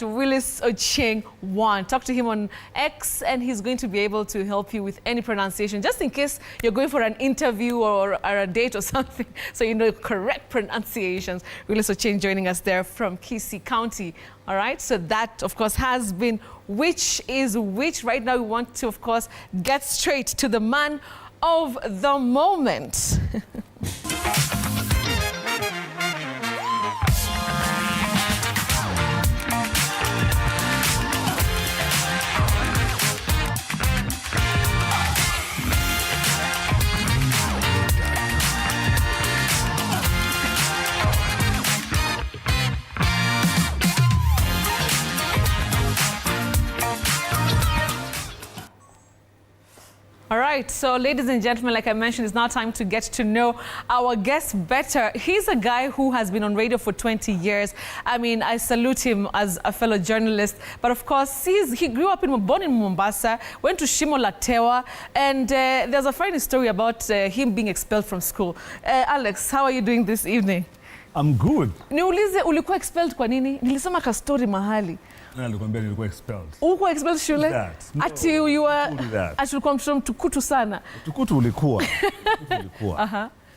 Willis Ocheng 1. Talk to him on X, and he's going to be able to help you with any pronunciation, just in case you're going for an interview or a date or something, so you know correct pronunciations. Willis Ocheng joining us there from Kisii County. All right, so that, of course, has been Which is Which. Right now, we want to, of course, get straight to the man of the moment. All right, so ladies and gentlemen, like I mentioned, it's now time to get to know our guest better. He's a guy who has been on radio for 20 years. I mean, I salute him as a fellow journalist. But of course, he grew up born in Mombasa, went to Shimo La Tewa, and there's a funny story about him being expelled from school. Alex, how are you doing this evening? I'm good. Niulize, ulikuwa expelled kwa nini? Nilisoma ka story mahali. Nilikwambia nilikuwa expelled. Ulikuwa expelled shule? No, ati you were ati ulikuwa mtoto mtukutu sana. Mtukutu ulikuwa.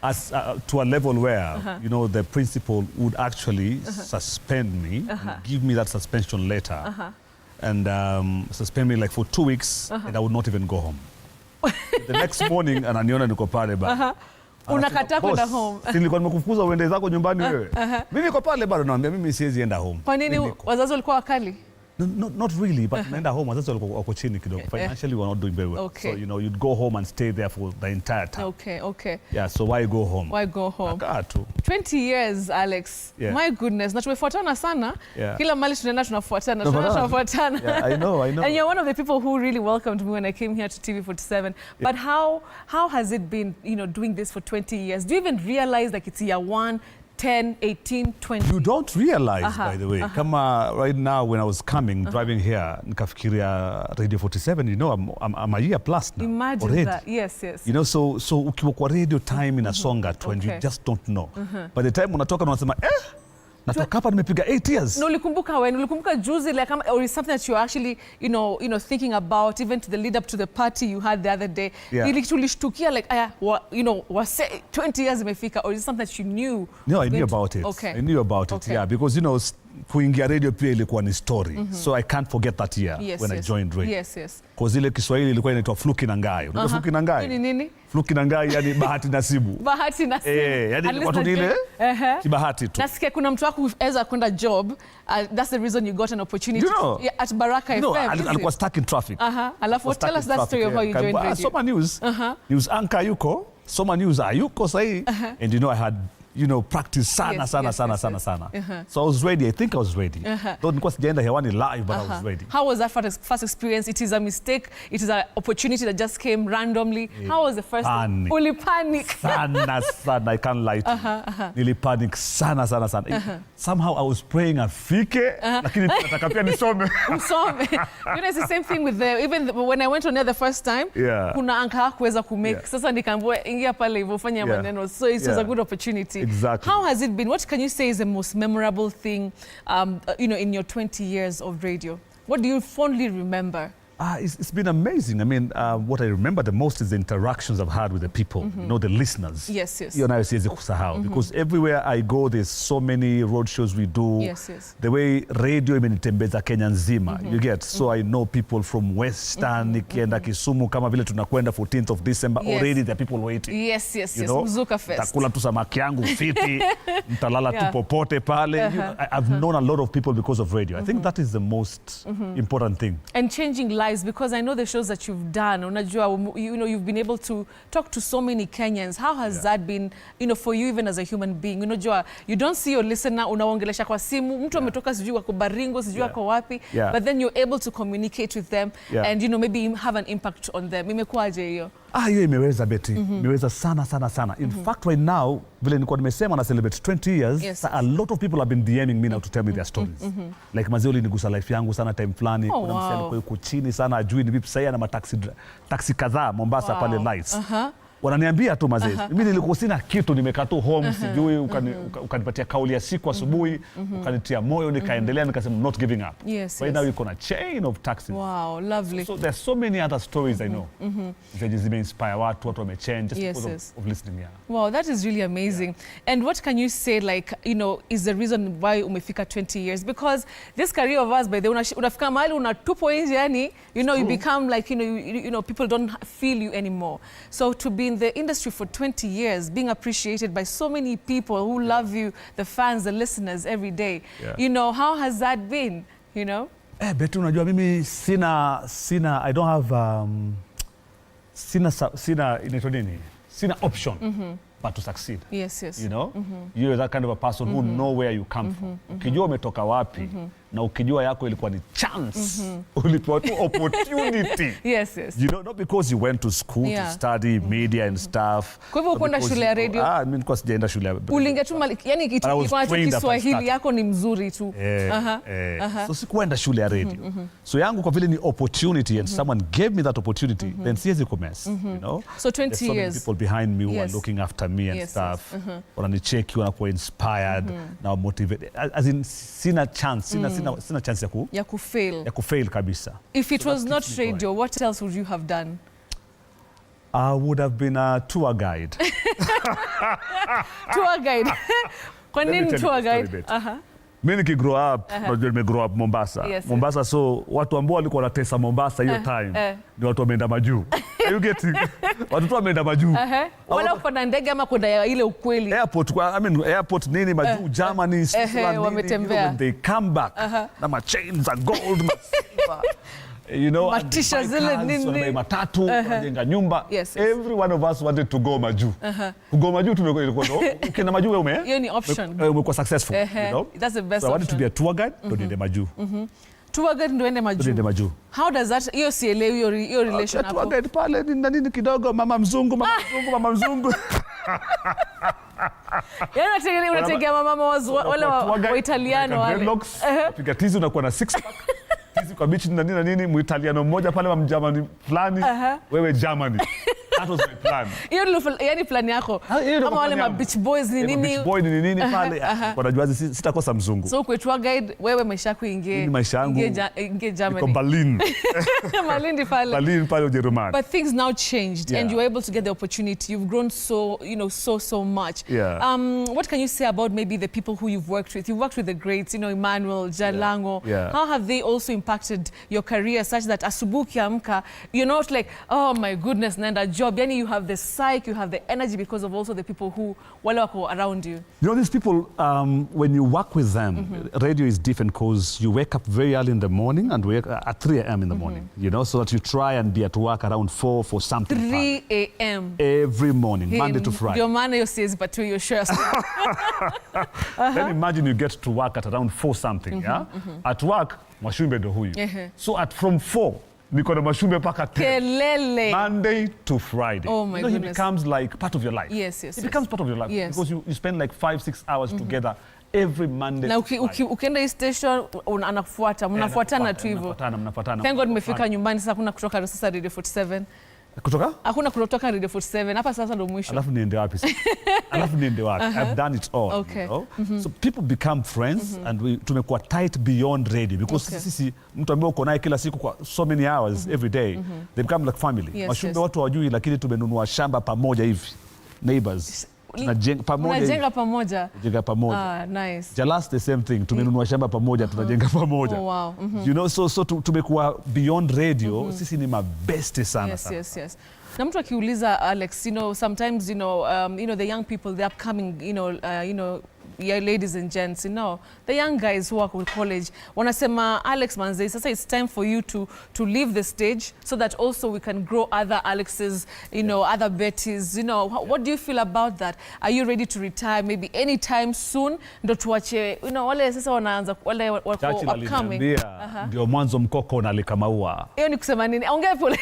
As to a level where you know the principal would actually suspend me, give me that suspension letter, and suspend me like for 2 weeks, and I would not even go home. The next morning, ananiona niko pale ba. Unakataa kwenda home. Nilikuwa nimekufukuza uende zako nyumbani wewe. Mimi niko pale bado naambia mimi siwezi enda home. Kwa nini wazazi walikuwa wakali? Not really, but naenda home. Wazazi walikuwa wako chini kidogo. Financially we are not doing very well. Okay. So you know you'd go home and stay there for the entire time. Okay. Yeah, so why go home? Why go home? Nakaa tu. 20 years, Alex. Yeah. My goodness. Na tumefuatana sana. Yeah. Kila mali tunafuatana. Tunafuatana. Yeah, I know. And you're one of the people who really welcomed me when I came here to TV47. Yeah. But how has it been, you know, doing this for 20 years? Do you even realize like it's year one, 10, 18, 20. You don't realize, by the way. Kama right now when I was coming, driving here, nikafikiria Radio 47, you know, I'm a year plus now. Imagine already. that. Yes, yes. You know, so ukiwa kwa radio time inasonga tu and you just don't know. By the time unatoka unasema, natoka hapa nimepiga 8 years. No, ulikumbuka juzi, like, or is something that you're actually, you know, thinking about, even to the lead up to the party you had the other day. Ili tulishtukia like, you know, was 20 years imefika, or is it something that you knew? No, I knew about it. Okay. I knew about it, yeah, because, you know, kuingia radio pia ilikuwa ni story. So I can't forget that year when I joined radio. Yes, yes. Kwa zile Kiswahili ilikuwa inaitwa Fluki na Ngai. Unajua Fluki na Ngai? Nini? Fluki na Ngai, yani bahati nasibu. Bahati nasibu. Yani watu nile kibahati tu. Nasikia kuna mtu wako weza kwenda job, that's the reason you got an opportunity at Baraka FM. No, alikuwa stuck in traffic. Alafu tell us that story of how you joined radio. Soma News. News anchor yuko. Soma News yuko sahi. And you know I had practice sana. So I was ready. I think I was ready. Though nilikuwa sijaenda hewani live, but I was ready. How was that first experience? It is a mistake. It is an opportunity that just came randomly. How was the first time? Uli panic. Sana. I can't lie to you. Nili panic sana. Somehow I was praying afike, lakini nataka pia nisome. You know, it's the same thing with even when I went on there the first time, kuna anka hakuweza kumake. Sasa nikaambiwa ingia pale hivyo fanya maneno. So it was a good opportunity. Exactly. How has it been? What can you say is the most memorable thing, in your 20 years of radio? What do you fondly remember? It's been amazing. I mean, what I remember the most is the interactions I've had with the people, the listeners. Yes. You know, siwezi kusahau because everywhere I go, there's so many road shows we do. Yes. The way radio imenitembeza Kenya nzima, you get. So I know people from Western, nikienda Kisumu, kama vile tunakwenda 14th of December, already there are people waiting. Yes. Mzuka Fest. Takula tu samaki yangu fiti, mtalala tu popote pale. I've known a lot of people because of radio. I think that is the most important thing. And changing lives. Because I know the shows that you've done, you've been able to talk to so many Kenyans. How has that been, for you even as a human being? You don't see your listener, unaongelesha kwa simu, mtu ametoka sijui wako Baringo, sijui wako wapi, but then you're able to communicate with them and maybe have an impact on them. Imekuwaje hiyo? Hiyo imeweza Betty. Imeweza sana. In fact, right now, vile nilikuwa nimesema na celebrate 20 years, a lot of people have been DMing me now to tell me their stories. Like Mazeli nigusa life yangu sana time fulani, kuna msanii alikuwa yuko chini sana, ajui ni vipi sasa, na mataxi kadhaa Mombasa pale lights. Wananiambia tu mazee, mimi nilikuwa sina kitu, nimekaa tu home, sijui ukanipatia kauli ya siku asubuhi, ukanitia moyo, nikaendelea, nikasema not giving up. Right now you're on a chain of taxis. Wow, lovely. So there's so many other stories I know. Zenye zimeinspire watu wamechange just because of listening. Wow, that is really amazing. And what can you say, like, is the reason why umefika 20 years? Because this career of ours, by the way, unafika mahali unatupo nje, yani, you become like, people don't feel you anymore. So to be in the industry for 20 years, being appreciated by so many people who love you, the fans, the listeners every day, how has that been, Betu, unajua mimi I don't have, sina option but to succeed. Yes. You're that kind of a person who know where you come from. Ukijua umetoka wapi, na ukijua yako ilikuwa ni chance, ulipewa tu opportunity. Yes. Not because you went to school to study media and stuff. Kwa hivyo ukwenda shule ya radio? Mimi nilikuwa sijaenda shule ya radio. Ulingetuma, yani ilikuwa tu Kiswahili yako ni mzuri tu. So sikuenda shule ya radio. So yangu kwa vile ni opportunity and someone gave me that opportunity, then siwezi kumess, So 20 There's so many people behind me who are looking after me and stuff. Wananicheki, wanakuwa inspired, now motivated. As in sina chance, sina chance ya kufail kabisa. If it was not radio, what else would you have done? I would have been a tour guide. Tour guide. Kwa nini tour guide? Mimi nikigrow up, nimegrow up Mombasa. Mombasa, so watu ambao walikuwa wanatesa Mombasa hiyo time ni watu wameenda majuu. You getting? Watu tu wameenda majuu. Wala kupanda ndege ama kwenda ile ukweli. Airport nini majuu, Germany, Switzerland, wametembea. They come back na ma chains and gold, silver. Matisha zile nini, matatu, wajenga nyumba. Every one of us wanted to go majuu. Kugo majuu tumekuwa ukienda majuu wewe hiyo ni option. Umekuwa successful, That's the best so I wanted to be a tour guide, ndo niende majuu. Tour guide ndo ende majuu. How does that, hiyo sielewi hiyo relation hapo? Tour guide pale ni nini kidogo, mama mzungu. Yaani unategea mama wale wa Italiano wale. Piga tizi unakuwa na 6 pack. Tizi kwa beach na nini Muitaliano mmoja pale wa Mjerumani fulani, wewe Germany. That was my plan. Hiyo yani plan yako. Kama wale ma beach boys ni nini? Beach boy ni nini pale? Wanajua sitakosa mzungu. So kwa tour guide wewe maisha yako ingie Germany. Kwa Berlin. Berlin pale Ujerumani. But things now changed and you were able to get the opportunity. You've grown so much. Yeah. What can you say about maybe the people who you've worked with? You've worked with the greats, Emmanuel, Jalango. Yeah. How have they also impacted your career such that asubuhi ukiamka, you're not like, oh my goodness, naenda job. Yani you have the psyche, you have the energy because of also the people who wale wako around you. These people, when you work with them, radio is different because you wake up very early in the morning and wake at 3 a.m. in the morning, so that you try and be at work around 4 for something 3 a.m. every morning, Monday to Friday. Your man says, but to your share. Then imagine you get to work at around 4 something, At work, Mwashumbe ndo huyu. So from 4, niko na Mwashumbe paka 10. Kelele. Monday to Friday. Oh my goodness. He becomes like part of your life. Yes. It becomes part of your life because you spend like 5-6 hours together every Monday. Na ukienda hii station anakufuata, mnafuatana tu hivyo. Mnafuatana. Thank God nimefika nyumbani sasa, kuna kutoka sasa Radio 47. Kutoka? Hakuna kutoka Radio 47. Hapa sasa ndo mwisho. Alafu niende wapi sasa? I've done it all. Okay. So people become friends and tumekuwa tight beyond radio because sisi mtu ambaye uko naye kila siku kwa so many hours every day, they become like family. Washumbe watu hawajui lakini tumenunua shamba pamoja hivi. Neighbors. Tunajenga pamoja. Nice. Jalas the same thing. Tumenunua shamba pamoja, tunajenga pamoja. Oh wow. So tumekuwa beyond radio, sisi ni mabeste sana. Yes. Na mtu akiuliza Alex, sometimes the young people, the upcoming, ladies and gents, the young guys who are in college, wanasema Alex manze, sasa it's time for you to leave the stage so that also we can grow other Alexes, other Bettys, what do you feel about that? Are you ready to retire maybe anytime soon? Ndo tuache, wale sasa wanaanza, wale wako upcoming. Ndio mwanzo mkoko unalika maua. Hiyo ni kusema nini? Ongea pole.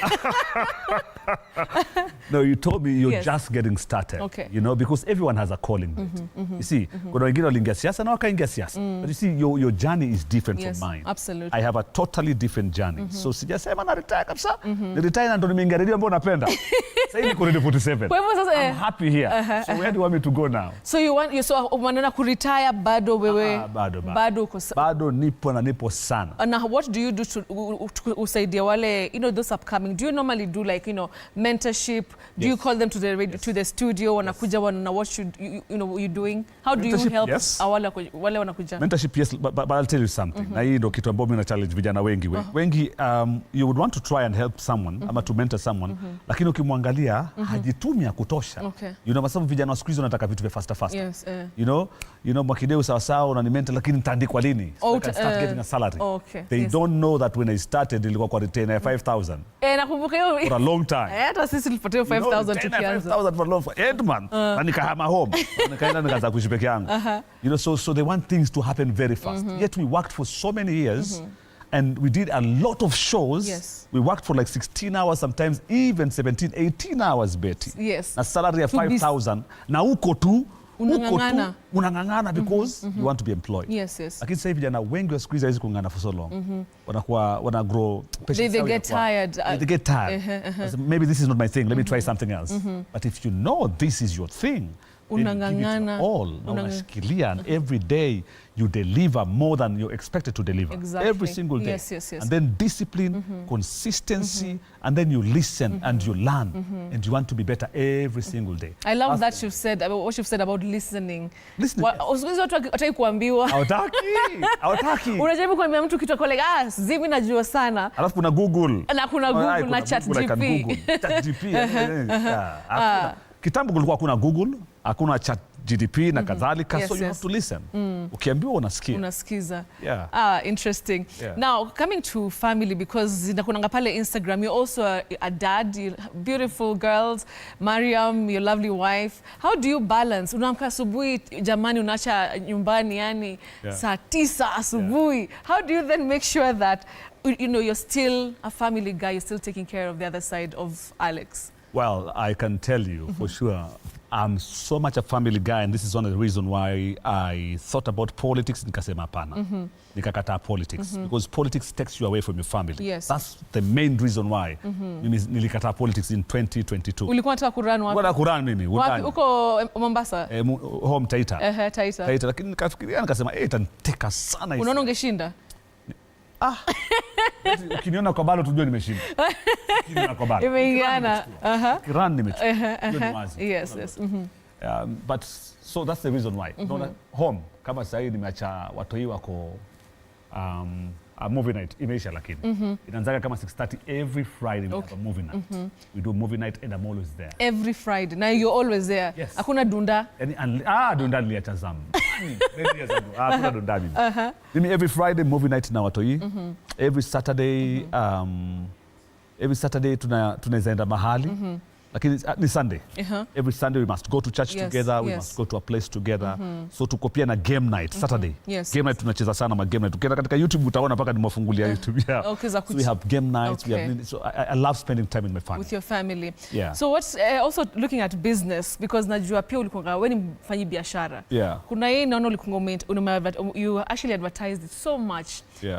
No, you told me you're just getting started. Okay. Because everyone has a calling. You see, kuna wengine waliingia siasa na wakaingia siasa. But you see, your journey is different from mine. Absolutely. I have a totally different journey. So sijasema na retire kabisa. Ni retire na ndo nimeingia radio ambayo napenda. Sasa hivi niko Radio 47. Kwa hivyo sasa I'm happy here. So where do you want me to go now? So unaenda kuretire bado wewe? Bado nipo sana. And what do you do to usaidia wale, those upcoming? Do you normally do like, mentorship? Do you call them to the studio? Wanakuja wana what you doing? How do you help wale wanakuja? Mentorship, yes, but I'll tell you something. Na hii ndo kitu ambacho mimi na challenge vijana wengi. Wengi you would want to try and help someone ama to mentor someone, lakini ukimwangalia hajitumi ya kutosha. Masabu vijana wa siku hizi wanataka vitu vya faster. Yes. Mwakideu sawa unanimentor lakini nitaandikwa lini? So I can start getting a salary. They don't know that when I started ilikuwa kwa retainer ya 5,000. Nakumbuka hiyo for a long time. Hata sisi tulipotea 5,000 tukianza. 5,000 for a long time. End month. Na nikahama home. Nikaenda nikaanza kuishi peke yangu. So they want things to happen very fast. Yet we worked for so many years. And we did a lot of shows. Yes. We worked for like 16 hours, sometimes even 17, 18 hours, Betty. Yes. Na salary of 5,000. Na uko tu unang'ang'ana because you want to be employed. Yes. Lakini sasa hivi vijana wengi wa siku hizi hawezi kung'ang'ana for so long. Wana grow. They get tired. They get tired. Maybe this is not my thing. Let me try something else. But if you know this is your thing, unang'ang'ana all unashikilia, and every day you deliver more than you're expected to deliver. Exactly. Every single day. Yes. And then discipline, consistency, and then you listen and you learn, and you want to be better every single day. I love that you've said about what you've said about listening. Listening. Watu hataki kuambiwa. Hawataki. Unajaribu kuambia mtu kitu kwa like zivi najua sana. Alafu kuna Google. Na kuna Google na ChatGPT. Kitambo kulikuwa kuna Google, hakuna ChatGPT na kadhalika, so you have to listen. Ukiambiwa unasikia. Unasikiza. Yeah. Interesting. Yeah. Now, coming to family, because nakunanga pale Instagram, you're also a dad, beautiful girls, Mariam, your lovely wife. How do you balance? Unaamka asubuhi, jamani unaacha nyumbani yani saa 9 asubuhi. Yeah. How do you then make sure that you're still a family guy, you're still taking care of the other side of Alex? Well, I can tell you for sure, I'm so much a family guy, and this is one of the reasons why I thought about politics. Nikasema hapana. Nikakataa politics. Because politics takes you away from your family. Yes. That's the main reason why nilikataa politics in 2022. Ulikuwa unataka kurun wapi? Nilikuwa kurun mimi. Wapi? Uko Mombasa? Home Taita. Taita. Lakini nikafikiria nikasema itaniteka sana. Unaona ungeshinda? Ukiniona kwa balo tujue nimeshinda. Ukiniona kwa balo. Imeingiana. Kiran nimechukua. Yes. But so that's the reason why. Home kama sasa hivi nimeacha watoi wako movie night imeisha, lakini inaanza kama 6:30 every Friday. We have a movie night. We do movie night and I'm always there. Every Friday. Now you're always there. Yes. Hakuna dunda? Dunda niliacha zamu. Hakuna dunda mimi. Mimi every Friday movie night na watoi. Every Saturday tunaweza enda mahali. Lakini ni Sunday. Every Sunday we must go to church together, we must go to a place together. So tuko pia na game night Saturday. Game night tunacheza sana ma game night. Ukienda katika YouTube utaona paka nimefungulia YouTube. So we have game nights, we have so I love spending time with my family. With your family. Yeah. So what's also looking at business, because najua pia ulikuwa wewe ni mfanyi biashara. Kuna yeye naona ulikuwa you actually advertised it so much.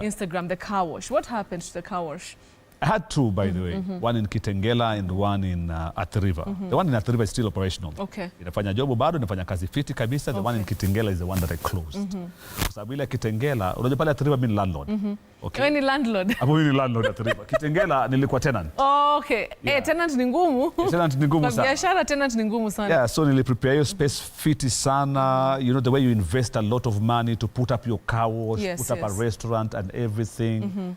Instagram, the car wash. What happened to the car wash? I had two, by the way. One in Kitengela and one in Athi River. The one in Athi River is still operational. Okay. Inafanya job bado, inafanya kazi fiti kabisa. The one in Kitengela is the one that I closed. Kwa sababu ile Kitengela, unajua pale Athi River mimi ni landlord. Okay. Wewe ni landlord? Hapo mimi ni landlord Athi River. Kitengela nilikuwa tenant. Okay. Tenant ni ngumu. Tenant ni ngumu sana. Biashara tenant ni ngumu sana. So niliprepare your space fiti sana. You know the way you invest a lot of money to put up your car wash, put up a restaurant and everything.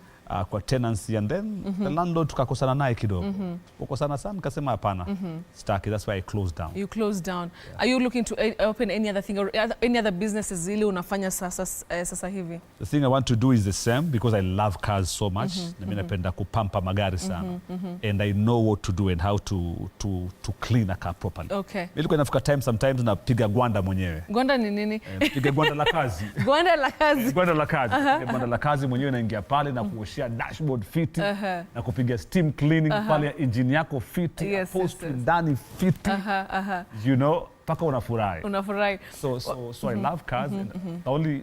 Kwa tenancy, and then the landlord tukakosana naye kidogo. Kukosana sana nikasema hapana. Staki, that's why I closed down. You closed down. Are you looking to open any other thing or any other businesses zile unafanya sasa hivi? The thing I want to do is the same, because I love cars so much. Na mimi napenda kupampa magari sana. And I know what to do and how to clean a car properly. Okay. Nilikuwa inafika time sometimes napiga gwanda mwenyewe. Gwanda ni nini? Piga gwanda la kazi. Gwanda la kazi. Gwanda la kazi. Gwanda la kazi mwenyewe naingia pale na kuoshia dashboard fiti, na kupiga steam cleaning pale engine yako fiti, post ndani fiti. You know, paka unafurahi. So I love cars, and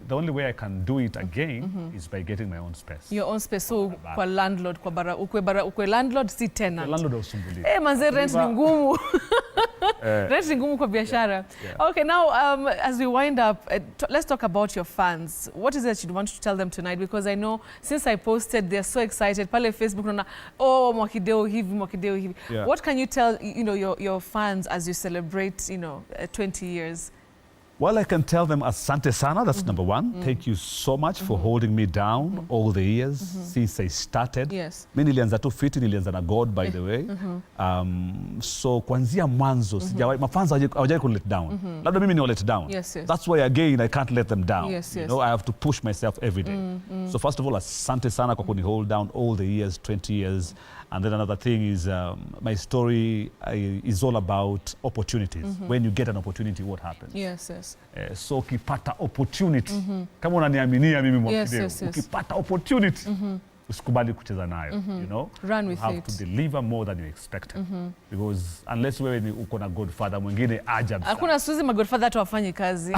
the only way I can do it again is by getting my own space. Your own space. So kwa landlord, kwa ukwe landlord si tenant. Landlord usumbuli. Manze rent ni ngumu. Rent ni ngumu kwa biashara. Okay, now as we wind up, let's talk about your fans. What is it that you want to tell them tonight? Because I know since I posted, they're so excited. Pale Facebook naona, Mwakideu hivi. What can you tell your fans as you celebrate 20 years? Well, I can tell them asante sana, that's number one. Thank you so much for holding me down all the years since I started. Yes. Mimi nilianza tu fiti, nilianza na God, by the way. So kuanzia mwanzo, mafans hawajai ku let down. Labda mimi ni let down. Yes. That's why again I can't let them down. Yes. You know, I have to push myself every day. So first of all, asante sana kwa kuni hold down all the years, 20 years. And then another thing is my story is all about opportunities. When you get an opportunity, what happens? Yes. So ukipata opportunity, kama unaniaminia mimi Mwakideu, ukipata opportunity, usikubali kucheza nayo. You know, run with you have it. to deliver more than you expected. Because unless wewe ni uko na godfather mwingine ajabu sana. Hakuna suzi magodfather hata wafanye kazi.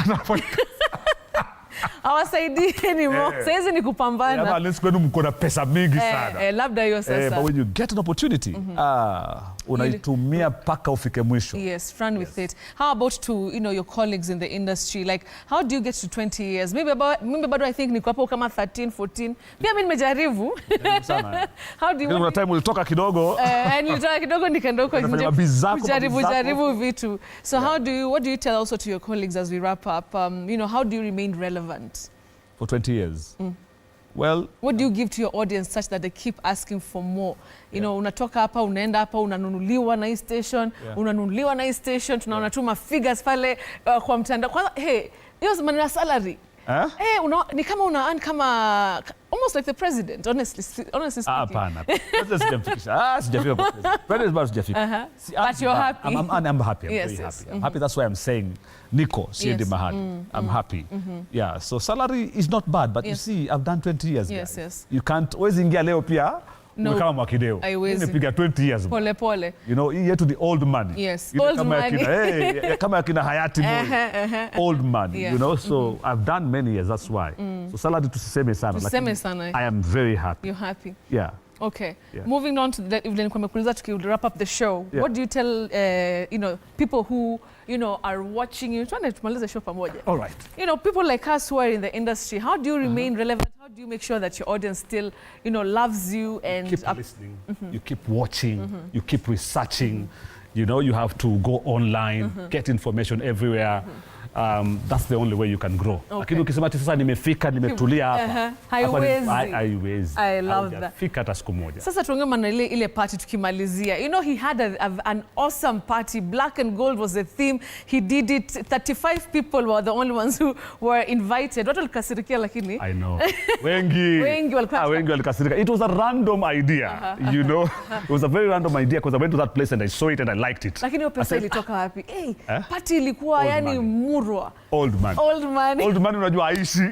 Hawasaidii anymore. Saizi ni kupambana. Yeah, let's go mko na pesa mingi sana. Labda hiyo sasa. But when you get an opportunity, unaitumia paka ufike mwisho. Yes, run with it. How about to your colleagues in the industry? Like, how do you get to 20 years? Maybe bado I think niko hapo kama 13, 14. Pia mimi nimejaribu. How do you want time ulitoka kidogo? Nilitoka kidogo nikaenda huko nje. Kujaribu vitu. So what do you tell also to your colleagues as we wrap up? How do you remain relevant? For 20 years? Well, what do you give to your audience such that they keep asking for more? Unatoka hapa, unaenda hapa, unanunuliwa na hii station, unanunuliwa na hii station, tunaona tu figures pale kwa mtandao. Kwanza, hiyo maneno ya salary. Ni kama una earn kama almost like the president, honestly speaking. Hapana. Sijafika kwa president. President bado sijafika. But you're happy. I'm happy. I'm yes, very happy. I'm happy. That's why I'm saying Niko, siendi mahali. I'm happy. So salary is not bad, but you see, I've done 20 years. Yes. You can't always ingia leo pia No. Kama Mwakideu. Haiwezi. Nimepiga 20 years. Pole pole. You know, hii yetu the old money. Yes, Ile old kama money. kama akina hayati boy. Old money, Yeah. you know. So I've done many years, that's why. So salary tusiseme sana. Tuseme sana. I am very happy. You're happy? Yeah. Okay. Yeah. Moving on to the wrap up the show. Yeah. What do you tell people who are watching you? Trying to tumalize show pamoja. All right. People like us who are in the industry. How do you remain relevant? How do you make sure that your audience still, loves you and keep listening? You keep watching. You keep researching. You have to go online, get information everywhere. That's the only way you can grow. Lakini ukisema ati sasa nimefika nimetulia hapa. Haiwezi. I love that. Fika hata siku moja. Sasa tuongee maana ile party tukimalizia. He had an awesome party. Black and gold was the theme. He did it. 35 people were the only ones who were invited. Watu walikasirikia lakini. I know. Wengi walikasirika. It was a random idea, It was a very random idea because I went to that place and I saw it and I liked it. Lakini hiyo pesa ilitoka wapi? Party ilikuwa murwa. Old money unajua aishi.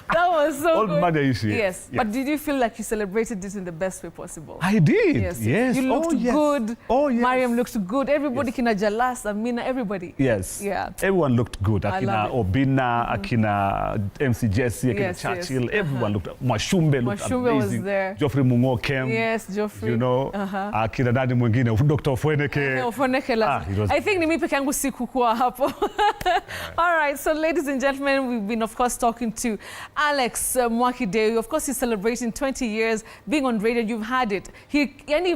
That was so old good. Money aishi. Yes. But did you feel like you celebrated it in the best way possible? I did. Yes. You looked good. Oh, yes. Mariam looked good. Everybody, kina Jalas, Amina, everybody. Yes. Yeah. Everyone looked good. Akina Obina, Akina MC Jesse, Akina Churchill. Everyone looked. Mwashumbe looked amazing. Was there. Geoffrey Mungokem. Yes, Geoffrey. Akina nani mwingine, Dr. Ofweneke. I think ni mimi peke yangu sikukuwa hapo. All right, so ladies and gentlemen, we've been, of course, talking to Alex Mwakideu. Of course, he's celebrating 20 years being on radio. You've had it.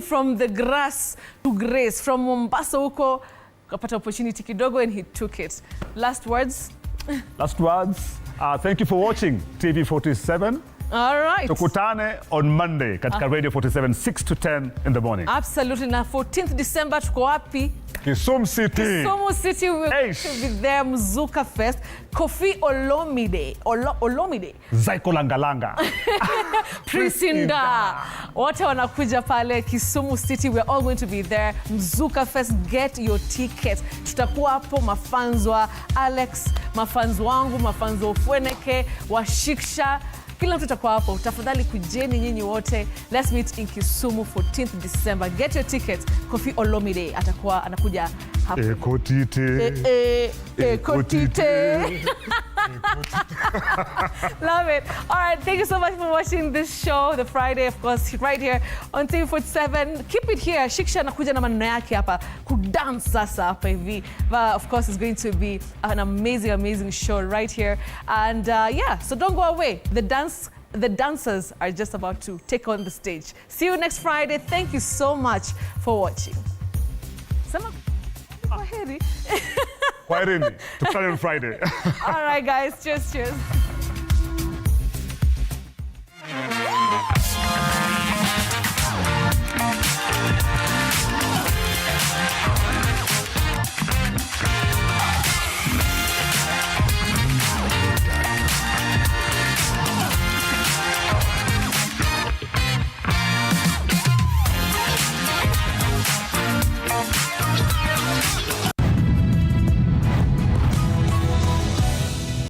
From the grass to grace, from Mombasa huko, kapata opportunity kidogo and he took it. Last words? Last words. Thank you for watching TV 47. All right. Tukutane on Monday katika Radio 47, 6 to 10 in the morning. Absolutely. Na 14th December tuko wapi? Kisumu City. Kisumu City, we will be there. Mzuka Fest. Kofi Olomide. Zaiko Langalanga. Prisinda. Wote wanakuja pale Kisumu City. We're all going to be there. Mzuka Fest. Get your tickets. Tutakuwa hapo mafanzo wa Alex, mafanzo wangu, mafanzo Ofweneke, Washiksha. Kila mtu atakuwa hapo. Tafadhali kujeni nyinyi wote. Let's meet in Kisumu 14th December. Get your tickets. Kofi Olomide atakuwa anakuja hapo. Ekotite. Love it. All right, thank you so much for watching this show, the Friday, of course, right here on TV 47. Keep it here. Shiksha anakuja na maneno yake hapa kudance sasa hapa hivi. But of course, it's going to be an amazing show right here. And so don't go away. The dancers are just about to take on the stage. See you next Friday. Thank you so much for watching. Kwaherini. Tukutane on Friday. All right, guys. Cheers.